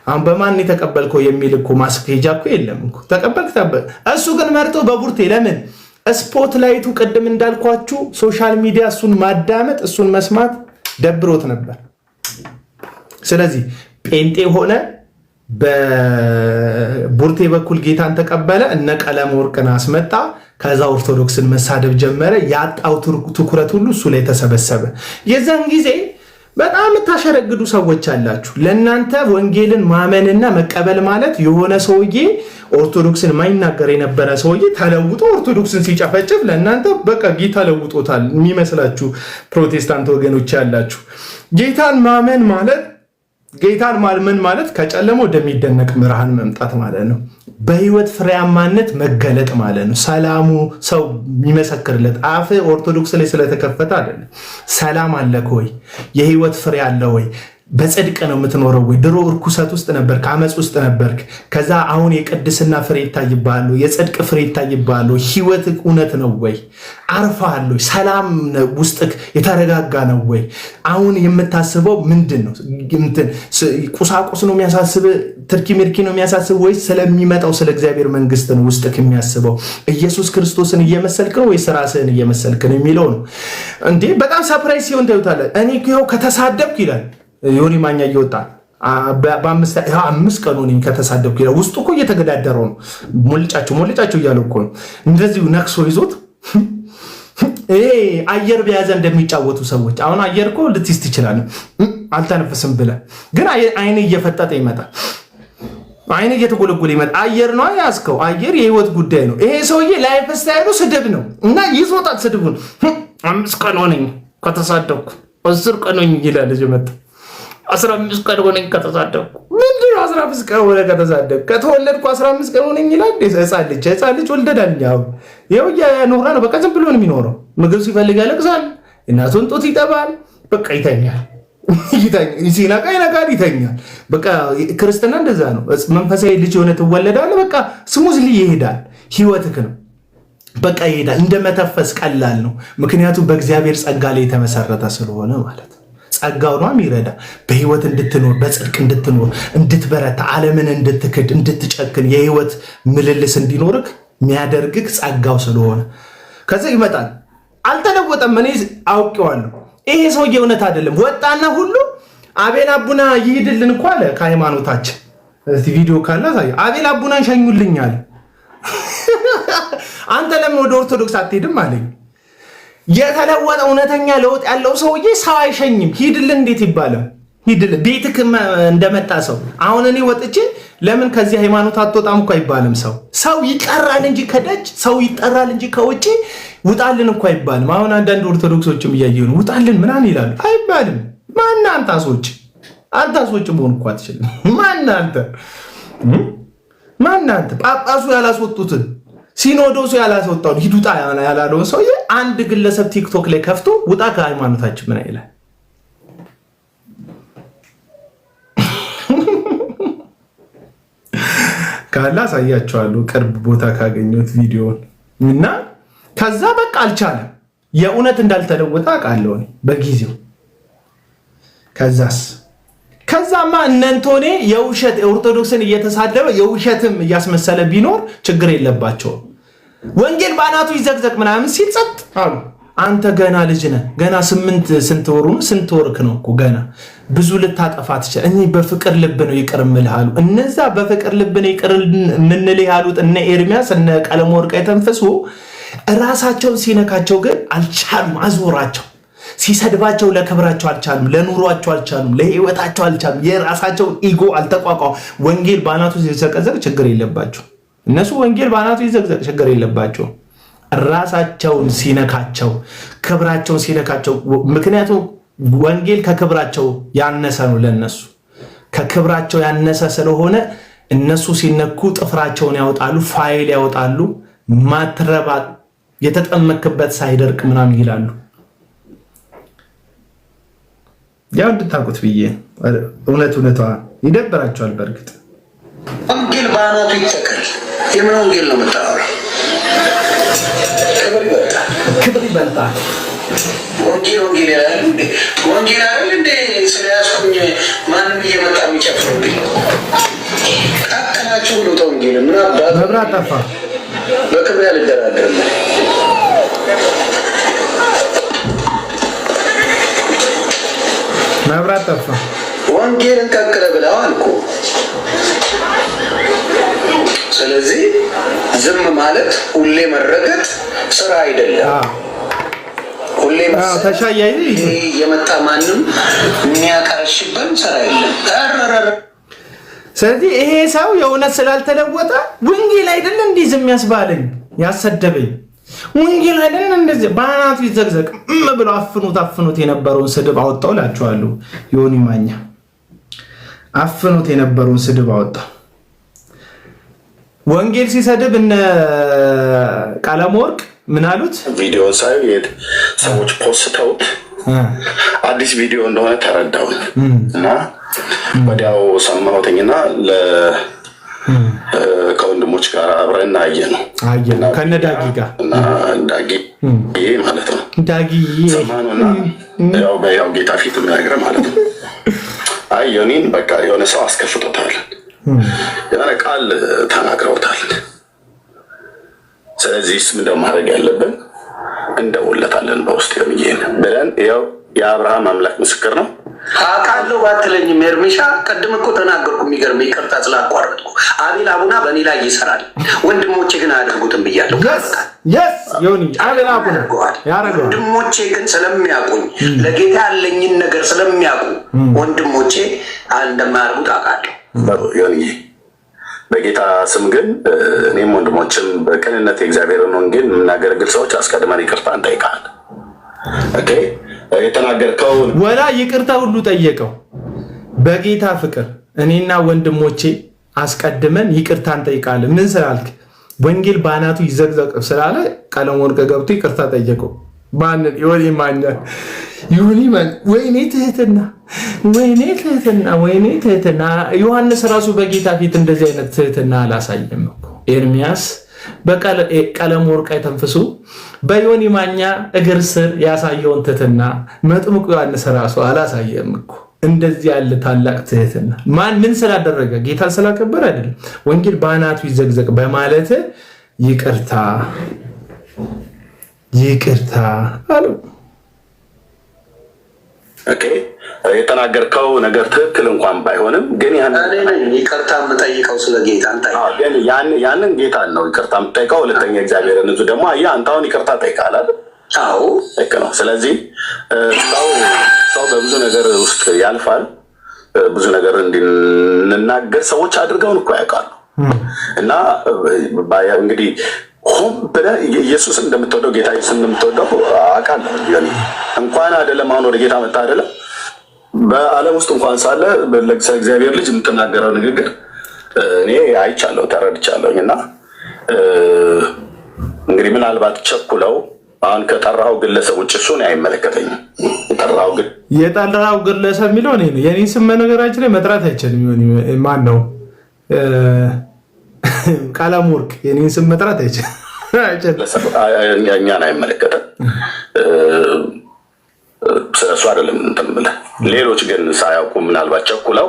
አሁን በማን የተቀበልከው የሚል እኮ ማስኬጃ እኮ የለም እኮ ተቀበልክ። እሱ ግን መርጦ በቡርቴ ለምን ስፖት ላይቱ ቅድም እንዳልኳችሁ ሶሻል ሚዲያ እሱን ማዳመጥ እሱን መስማት ደብሮት ነበር። ስለዚህ ጴንጤ ሆነ በቡርቴ በኩል ጌታን ተቀበለ፣ እነ ቀለም ወርቅን አስመጣ። ከዛ ኦርቶዶክስን መሳደብ ጀመረ። ያጣው ትኩረት ሁሉ እሱ ላይ ተሰበሰበ። የዛን ጊዜ በጣም የምታሸረግዱ ሰዎች አላችሁ። ለእናንተ ወንጌልን ማመንና መቀበል ማለት የሆነ ሰውዬ ኦርቶዶክስን ማይናገር የነበረ ሰውዬ ተለውጦ ኦርቶዶክስን ሲጨፈጭፍ ለእናንተ በቃ ጌታ ለውጦታል የሚመስላችሁ ፕሮቴስታንት ወገኖች ያላችሁ። ጌታን ማመን ማለት ጌታን ማመን ማለት ከጨለማ ወደሚደነቅ ብርሃን መምጣት ማለት ነው። በህይወት ፍሬያማነት መገለጥ ማለት ነው። ሰላሙ ሰው የሚመሰክርለት አፍ ኦርቶዶክስ ላይ ስለተከፈተ አይደለም። ሰላም አለ ወይ? የህይወት ፍሬ አለ ወይ? በጽድቅ ነው የምትኖረው ወይ? ድሮ እርኩሰት ውስጥ ነበርክ፣ አመፅ ውስጥ ነበርክ። ከዛ አሁን የቅድስና ፍሬ ይታይብሃል፣ የጽድቅ ፍሬ ይታይብሃል። ህይወት እውነት ነው ወይ? አርፈሃል ወይ? ሰላም ውስጥክ የተረጋጋ ነው ወይ? አሁን የምታስበው ምንድን ነው? ቁሳቁስ ነው የሚያሳስብ? ትርኪ ምርኪ ነው የሚያሳስብ ወይስ ስለሚመጣው ስለ እግዚአብሔር መንግስት ነው ውስጥክ የሚያስበው? ኢየሱስ ክርስቶስን እየመሰልክ ነው ወይስ ራስህን እየመሰልክ ነው የሚለው ነው እንዴ። በጣም ሰርፕራይዝ ሲሆን ታዩታለህ። እኔ ይኸው ከተሳደብኩ ይላል ዮኒ ማኛ እየወጣ በ5 ቀኑ እኔም ከተሳደብኩ ይላል። ውስጡ እኮ እየተገዳደረው ነው። ሞልጫቸው እያለው እኮ ነው። እንደዚሁ ነክሶ ይዞት ይሄ አየር በያዘ እንደሚጫወቱ ሰዎች። አሁን አየር እኮ ልትይዝ ትችላለህ አልተነፍስም ብለህ፣ ግን አይን እየፈጠጠ ይመጣል። አይን እየተጎለጎለ ይመጣል። አየር ነው ያዝከው። አየር የህይወት ጉዳይ ነው። ይሄ ሰውዬ ላይፍ ስታይሉ ስድብ ነው እና ይዞታል ስድቡን። 5 ቀን ሆነኝ ከተሳደብኩ 10 ቀን ሆነኝ ይላል። ልጅ መጣ 15 ቀን ሆነኝ ከተሳደብኩ። ምንድን ነው 15 ቀን ሆነ ከተሳደብኩ? ከተወለድኩ 15 ቀን ሆነኝ ይላል። ህፃን ልጅ ወልደዳል። ይኸው እያኖራ ነው። በቃ ዝም ብሎ ነው የሚኖረው። ምግብ ሲፈልግ ያለቅሳል። እናቱን ጡት ይጠባል። በቃ ይተኛል። ሲነቃ ይነቃል፣ ይተኛል። በቃ ክርስትና እንደዛ ነው። መንፈሳዊ ልጅ የሆነ ትወለዳለህ። በቃ ስሙዝሊ ይሄዳል። ህይወትክ ነው በቃ ይሄዳል። እንደመተፈስ ቀላል ነው። ምክንያቱም በእግዚአብሔር ጸጋ ላይ የተመሰረተ ስለሆነ ማለት ነው። ጸጋው ነው የሚረዳ በህይወት እንድትኖር፣ በጽድቅ እንድትኖር፣ እንድትበረታ፣ ዓለምን እንድትክድ፣ እንድትጨክን፣ የህይወት ምልልስ እንዲኖርክ የሚያደርግክ ጸጋው ስለሆነ ከዛ ይመጣል። አልተለወጠም። እኔ አውቄዋለሁ። ይሄ ሰውዬ እውነት አይደለም። ወጣና ሁሉ አቤል አቡና ይሂድልን እኮ አለ ከሃይማኖታችን። እስቲ ቪዲዮ ካለ ታዩ። አቤል አቡናን ሸኙልኝ አለ። አንተ ለምን ወደ ኦርቶዶክስ አትሄድም አለኝ። የተለወጠ እውነተኛ ለውጥ ያለው ሰውዬ ሰው አይሸኝም። ሂድልን እንዴት ይባላል? ሂድልን ቤትክ እንደመጣ ሰው። አሁን እኔ ወጥቼ ለምን ከዚህ ሃይማኖት አትወጣም እኮ አይባልም። ሰው ይቀራል እንጂ ከደጅ ሰው ይጠራል እንጂ ከውጪ ውጣልን እኮ አይባልም። አሁን አንዳንድ ኦርቶዶክሶችም እያየሁ ነው። ውጣልን ምናምን ይላሉ። አይባልም። ማን አንታሶች መሆን እኮ አትችልም። ማን አንተ ጳጳሱ ያላስወጡትን ሲኖዶሱ ያላስወጣውን ሂድ ውጣ ያላለውን ሰውዬ አንድ ግለሰብ ቲክቶክ ላይ ከፍቶ ውጣ ከሃይማኖታችን ምን ይላል? ካላ አሳያቸዋለሁ ቅርብ ቦታ ካገኘሁት ቪዲዮን እና ከዛ በቃ አልቻለም። የእውነት እንዳልተለወጠ አውቃለሁ በጊዜው። ከዛማ እነንቶኔ የውሸት ኦርቶዶክስን እየተሳደበ የውሸትም እያስመሰለ ቢኖር ችግር የለባቸውም። ወንጌል በአናቱ ይዘግዘግ ምናምን ሲል ጸጥ አሉ። አንተ ገና ልጅ ነህ። ገና ስንት ወርክ ነው እኮ ገና ብዙ ልታጠፋ ትችላለህ። እኔ በፍቅር ልብ ነው ይቅር እምልህ አሉ። እነዛ በፍቅር ልብ ነው ይቅር የምንልህ ያሉት እነ ኤርሚያስ እነ ቀለም ወርቅ የተንፈሱ ራሳቸውን ሲነካቸው ግን አልቻሉም። አዞራቸው። ሲሰድባቸው ለክብራቸው አልቻሉም፣ ለኑሯቸው አልቻሉም፣ ለህይወታቸው አልቻሉም። የራሳቸው ኢጎ አልተቋቋም። ወንጌል ባናቱ ሲዘቀዘቅ ችግር የለባቸው እነሱ ወንጌል ባናቱ ሲዘቀዘቅ ችግር የለባቸው። ራሳቸውን ሲነካቸው ክብራቸውን ሲነካቸው፣ ምክንያቱም ወንጌል ከክብራቸው ያነሰ ነው። ለነሱ ከክብራቸው ያነሰ ስለሆነ እነሱ ሲነኩ ጥፍራቸውን ያወጣሉ፣ ፋይል ያወጣሉ። ማትረባ የተጠመክበት ሳይደርቅ ምናምን ይላሉ። ያው እንድታውቁት ብዬ እውነቷ ይደበራቸዋል። በእርግጥ ወንጌል በአናቱ ይተከል። የምን ወንጌል ነው የምታወራው? ክብር ይበልጣል። ወንጌል ያለ ወንጌል አይደል እንዴ? ስለያዝኩኝ ማንም እየመጣ የሚጨፍርብኝ ቃቀናችሁ ብሎ ወንጌል ምን አባት መብራት ጠፋ። በክብር ያልደራደርም መብራት ጠፋ። ወንጌልን ቀቅለ ብለው አልኩ። ስለዚህ ዝም ማለት ሁሌ መረገጥ ስራ አይደለም። ሁሌ ተሻያይ የመጣ ማንም የሚያቀረሽብን ስራ የለም። ስለዚህ ይሄ ሰው የእውነት ስላልተለወጠ ወንጌል አይደለ እንዲህ ዝም ያስባለኝ ያሰደበኝ ወንጌል አይደለ እንደዚህ ባናቱ ይዘግዘቅ ብለው አፍኑት የነበረውን ስድብ አወጣው እላችኋለሁ። ዮኒ ማኛ አፍኑት የነበረውን ስድብ አወጣው። ወንጌል ሲሰድብ እነ ቀለመወርቅ ምን አሉት? ቪዲዮን ሳይሆን ሰዎች ፖስተውት አዲስ ቪዲዮ እንደሆነ ተረዳው እና ወዲያው ሰማሁትኝና ከወንድሞች ጋር አብረን አየነው ከነ ዳጊ ጋር እና ዳጊ ማለት ነው ዳጊ ሰማኑና ያው በያው ጌታ ፊት የሚያገር ማለት ነው። አይ ዮኒን በቃ የሆነ ሰው አስከፍቶታል፣ የሆነ ቃል ተናግረውታል። ስለዚህ ምን ማድረግ ያለብን እንደውለታለን በውስጥ የሚየን ብለን ያው የአብርሃም አምላክ ምስክር ነው። አቃለው ባትለኝም ኤርሚሻ ቀድም እኮ ተናገርኩ። የሚገርም ይቅርታ ስላቋረጥኩ አቤል አቡና በእኔ ላይ ይሰራል፣ ወንድሞቼ ግን አያደርጉትም ብያለሁ። ዮኒ አቤል አቡና ያረጋል። ወንድሞቼ ግን ስለሚያውቁኝ ለጌታ ያለኝን ነገር ስለሚያውቁ ወንድሞቼ እንደማያደርጉት አውቃለሁ። ዮኒ በጌታ ስም ግን እኔም ወንድሞችም በቅንነት የእግዚአብሔርን ወንጌል የምናገለግል ሰዎች አስቀድመን ይቅርታ እንጠይቃለን። ኦኬ የተናገርከው ወላ ይቅርታ ሁሉ ጠየቀው። በጌታ ፍቅር እኔና ወንድሞቼ አስቀድመን ይቅርታ እንጠይቃለን። ምን ስላልክ ወንጌል ባናቱ ይዘግዘቅ ስላለ ቀለመወርቅ ገብቶ ይቅርታ ጠየቀው። ማን ዮኒ ማኛ ወይኔ ትህትና ዮሐንስ ራሱ በጌታ ፊት እንደዚህ አይነት ትህትና አላሳየም እኮ። ኤርሚያስ በቀለመወርቅ ተንፍሱ በዮኒ ማኛ እግር ስር ያሳየውን ትህትና መጥምቁ ዮሐንስ ራሱ አላሳየም እኮ። እንደዚህ ያለ ታላቅ ትህትና ምን ስላደረገ? ጌታ ስላከበረ አይደለም። ወንጌል ባናቱ ይዘግዘቅ በማለት ይቅርታ አለው። ኦኬ የተናገርከው ነገር ትክክል እንኳን ባይሆንም ግን ይቅርታ የምጠይቀው ስለ ጌታ ያንን ጌታ ነው ይቅርታ የምጠይቀው። ሁለተኛ እግዚአብሔርን እዙ ደግሞ አንተ አሁን ይቅርታ ጠይቃለህ። አዎ ልክ ነው። ስለዚህ ሰው በብዙ ነገር ውስጥ ያልፋል። ብዙ ነገር እንድንናገር ሰዎች አድርገውን እኮ ያውቃሉ። እና እንግዲህ ሆም ብለህ ኢየሱስን እንደምትወደው ጌታ ኢየሱስን እንደምትወደው አውቃለሁ። እንኳን አይደለም አሁን ወደ ጌታ መጣ አይደለም በዓለም ውስጥ እንኳን ሳለ ስለ እግዚአብሔር ልጅ የምትናገረው ንግግር እኔ አይቻለሁ፣ ተረድቻለሁኝ። እና እንግዲህ ምናልባት ቸኩለው አሁን ከጠራኸው ግለሰብ ውጭ እሱን አይመለከተኝም። የጠራኸው ግለሰብ የሚለው እኔ ነው። የኔን ስም ነገራችን ላይ መጥራት አይችልም። ማን ነው? ቀለመወርቅ የኔን ስም መጥራት አይችልም። እኛን አይመለከተም። ስለሱ አይደለም እንትን ብለህ ሌሎች ግን ሳያውቁ ምናልባት ቸኩለው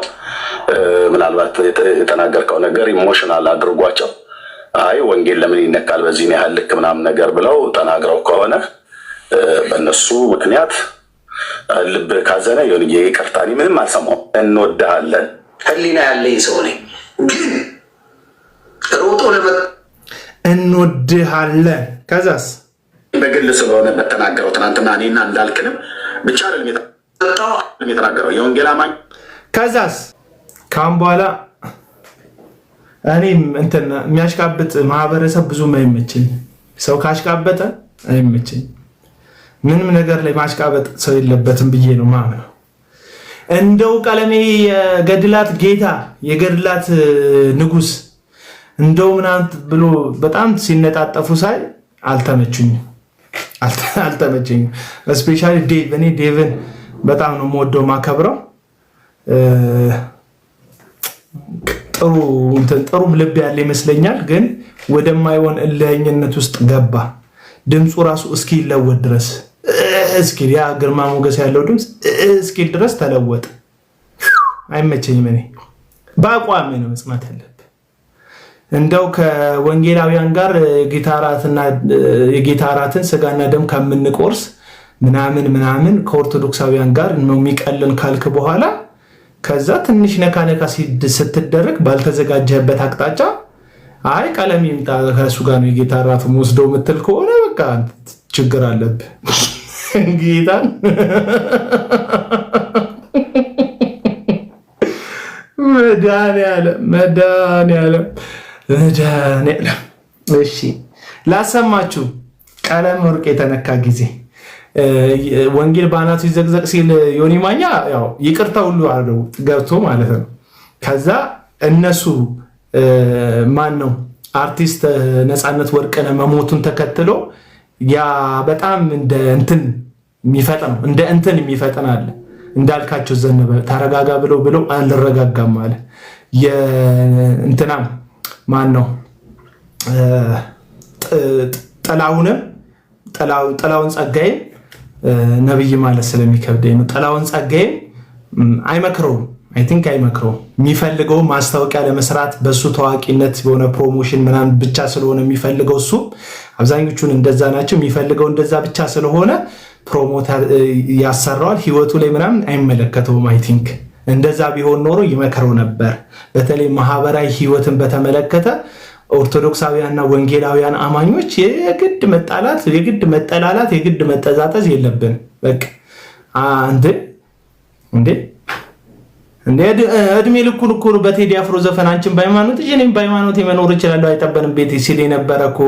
ምናልባት የተናገርከው ነገር ኢሞሽናል አድርጓቸው አይ ወንጌል ለምን ይነካል በዚህ ያህል ልክ ምናምን ነገር ብለው ተናግረው ከሆነ በእነሱ ምክንያት ልብ ካዘነ ይሁን ይቅርታኒ ምንም አልሰማሁም። እንወድሃለን ህሊና ያለኝ ሰው ነኝ። ግን ሮጦ እንወድሃለን ከዛስ በግል ስለሆነ በተናገረው ትናንትና እኔና እንዳልክንም ብቻ አይደለም የተናገረው የወንጌል አማኝ። ከዛስ ካም በኋላ እኔም እንትን የሚያሽቃብጥ ማህበረሰብ ብዙም አይመችኝ። ሰው ካሽቃበጠ አይመችኝ። ምንም ነገር ላይ ማሽቃበጥ ሰው የለበትም ብዬ ነው ማምነው። እንደው ቀለሜ የገድላት ጌታ የገድላት ንጉስ እንደው ምናምን ብሎ በጣም ሲነጣጠፉ ሳይ አልተመቹኝም። እስፔሻሊ ዴቭ፣ እኔ ዴቭን በጣም ነው የምወደው ማከብረው። ጥሩም ልብ ያለ ይመስለኛል፣ ግን ወደማይሆን እልህኝነት ውስጥ ገባ። ድምፁ ራሱ እስኪለወጥ ድረስ ያ ግርማ ሞገስ ያለው ድምፅ እስኪል ድረስ ተለወጠ። አይመቸኝም። እኔ በአቋሜ ነው መጽናት ያለብህ። እንደው ከወንጌላውያን ጋር የጌታ እራትን ስጋና ደም ከምንቆርስ ምናምን ከኦርቶዶክሳውያን ጋር ነው የሚቀልን ካልክ በኋላ ከዛ ትንሽ ነካ ስትደረግ ባልተዘጋጀህበት አቅጣጫ አይ ቀለም ይምጣ ከእሱ ጋር ነው የጌታ እራቱን ወስደው የምትል ከሆነ በቃ ችግር አለብህ። ጌታን መድኃኒዓለም እሺ ላሰማችሁ። ቀለም ወርቅ የተነካ ጊዜ ወንጌል በአናቱ ይዘቅዘቅ ሲል ዮኒ ማኛ ያው ይቅርታ ሁሉ አለው ገብቶ ማለት ነው። ከዛ እነሱ ማን ነው አርቲስት ነፃነት ወርቅነህ መሞቱን ተከትሎ ያ በጣም እንደ እንትን የሚፈጥን አለ እንዳልካቸው ዘነበ ተረጋጋ ብለው አልረጋጋም አለ። የእንትናም ማን ነው ጥላውን ጸጋዬ ነብይ ማለት ስለሚከብደኝ ነው። ጥላውን ጸጋዬ አይመክረውም። የሚፈልገው ማስታወቂያ ለመስራት በሱ ታዋቂነት በሆነ ፕሮሞሽን ምናምን ብቻ ስለሆነ የሚፈልገው እሱ አብዛኞቹን እንደዛ ናቸው። የሚፈልገው እንደዛ ብቻ ስለሆነ ፕሮሞት ያሰራዋል። ህይወቱ ላይ ምናምን አይመለከተውም። እንደዛ ቢሆን ኖሮ ይመክረው ነበር። በተለይ ማህበራዊ ህይወትን በተመለከተ ኦርቶዶክሳውያንና ወንጌላውያን አማኞች የግድ መጣላት፣ የግድ መጠላላት፣ የግድ መጠዛጠዝ የለብን። በቃ እድሜ ልኩን እኮ በቴዲ አፍሮ ዘፈን አንቺን በሃይማኖት እኔም በሃይማኖት መኖር እችላለሁ አይጠበንም ቤት ሲል የነበረ እኮ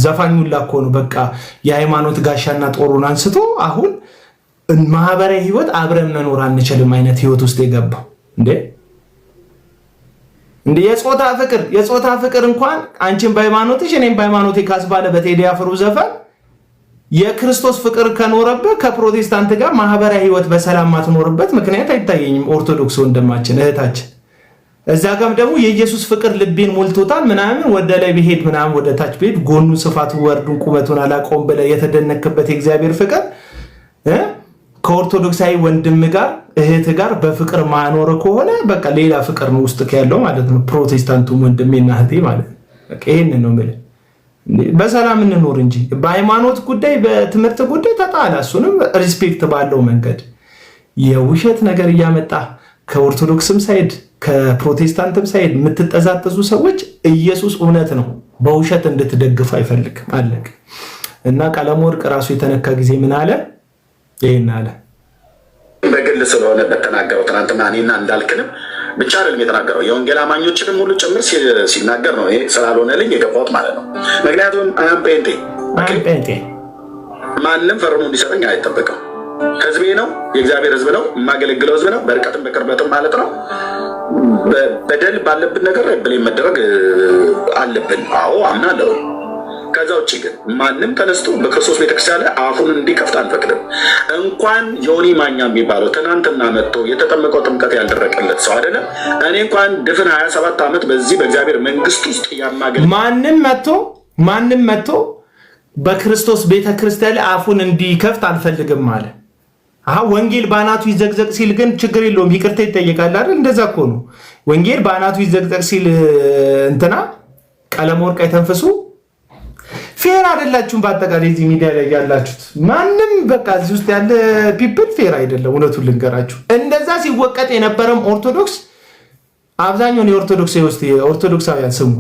ዘፋኙላ እኮ ነው። በቃ የሃይማኖት ጋሻና ጦሩን አንስቶ አሁን ማህበራዊ ህይወት አብረን መኖር አንችልም አይነት ህይወት ውስጥ የገባው የጾታ ፍቅር እንኳን አንቺን በሃይማኖትሽ እኔም በሃይማኖቴ ካስባለ በቴዲ አፍሮ ዘፈን የክርስቶስ ፍቅር ከኖረበት ከፕሮቴስታንት ጋር ማህበራዊ ህይወት በሰላም ማትኖርበት ምክንያት አይታየኝም። ኦርቶዶክስ ወንድማችን እህታችን እዛ ጋም ደግሞ የኢየሱስ ፍቅር ልቤን ሞልቶታል ምናምን ወደ ላይ ቢሄድ ምናምን ወደ ታች ቢሄድ ጎኑ ስፋቱ ወርዱን ቁመቱን አላቆም ብለህ የተደነክበት የእግዚአብሔር ፍቅር ከኦርቶዶክሳዊ ወንድም ጋር እህት ጋር በፍቅር ማኖር ከሆነ በቃ ሌላ ፍቅር ነው ውስጥ ያለው ማለት ነው። ፕሮቴስታንቱ ወንድሜና እህቴ ማለት ነው። በቃ ይሄንን ነው ማለት በሰላም እንኖር እንጂ በሃይማኖት ጉዳይ በትምህርት ጉዳይ ተጣላ። እሱንም ሪስፔክት ባለው መንገድ የውሸት ነገር እያመጣ ከኦርቶዶክስም ሳይድ ከፕሮቴስታንትም ሳይድ የምትጠዛጠዙ ሰዎች ኢየሱስ እውነት ነው በውሸት እንድትደግፉ አይፈልግም አለቅ እና ቀለመወርቅ ራሱ የተነካ ጊዜ ምን አለ? ይሄን አለ በግል ስለሆነ በተናገረው ትናንትና እኔና እንዳልክንም ብቻ አይደለም የተናገረው የወንጌል አማኞችንም ሁሉ ጭምር ሲናገር ነው። ይሄ ስላልሆነልኝ የገባሁት ማለት ነው። ምክንያቱም ጴንጤ ማንም ፈርሞ እንዲሰጠኝ አይጠበቅም። ህዝቤ ነው፣ የእግዚአብሔር ህዝብ ነው፣ የማገለግለው ህዝብ ነው፣ በርቀትም በቅርበትም ማለት ነው። በደል ባለብን ነገር ብሌን መደረግ አለብን። አዎ አምናለሁ። ከዛ ውጭ ግን ማንም ተነስቶ በክርስቶስ ቤተክርስቲያን ላይ አፉን እንዲከፍት አንፈቅድም። እንኳን ዮኒ ማኛ የሚባለው ትናንትና መጥቶ የተጠመቀው ጥምቀት ያልደረቀለት ሰው አይደለም። እኔ እንኳን ድፍን 27 ዓመት በዚህ በእግዚአብሔር መንግስት ውስጥ ያማገል ማንም መጥቶ በክርስቶስ ቤተክርስቲያን ላይ አፉን እንዲከፍት አልፈልግም አለ። ወንጌል በአናቱ ይዘቅዘቅ ሲል ግን ችግር የለውም ይቅርታ ይጠየቃል አይደል? እንደዛ እኮ ነው። ወንጌል በአናቱ ይዘቅዘቅ ሲል እንትና ቀለመወርቅ አይተንፍሱ ፌር አይደላችሁም። በአጠቃላይ እዚህ ሚዲያ ላይ ያላችሁት ማንም በቃ እዚህ ውስጥ ያለ ፒፕል ፌር አይደለም። እውነቱን ልንገራችሁ እንደዛ ሲወቀጥ የነበረም ኦርቶዶክስ አብዛኛውን የኦርቶዶክሳውያን ስሙ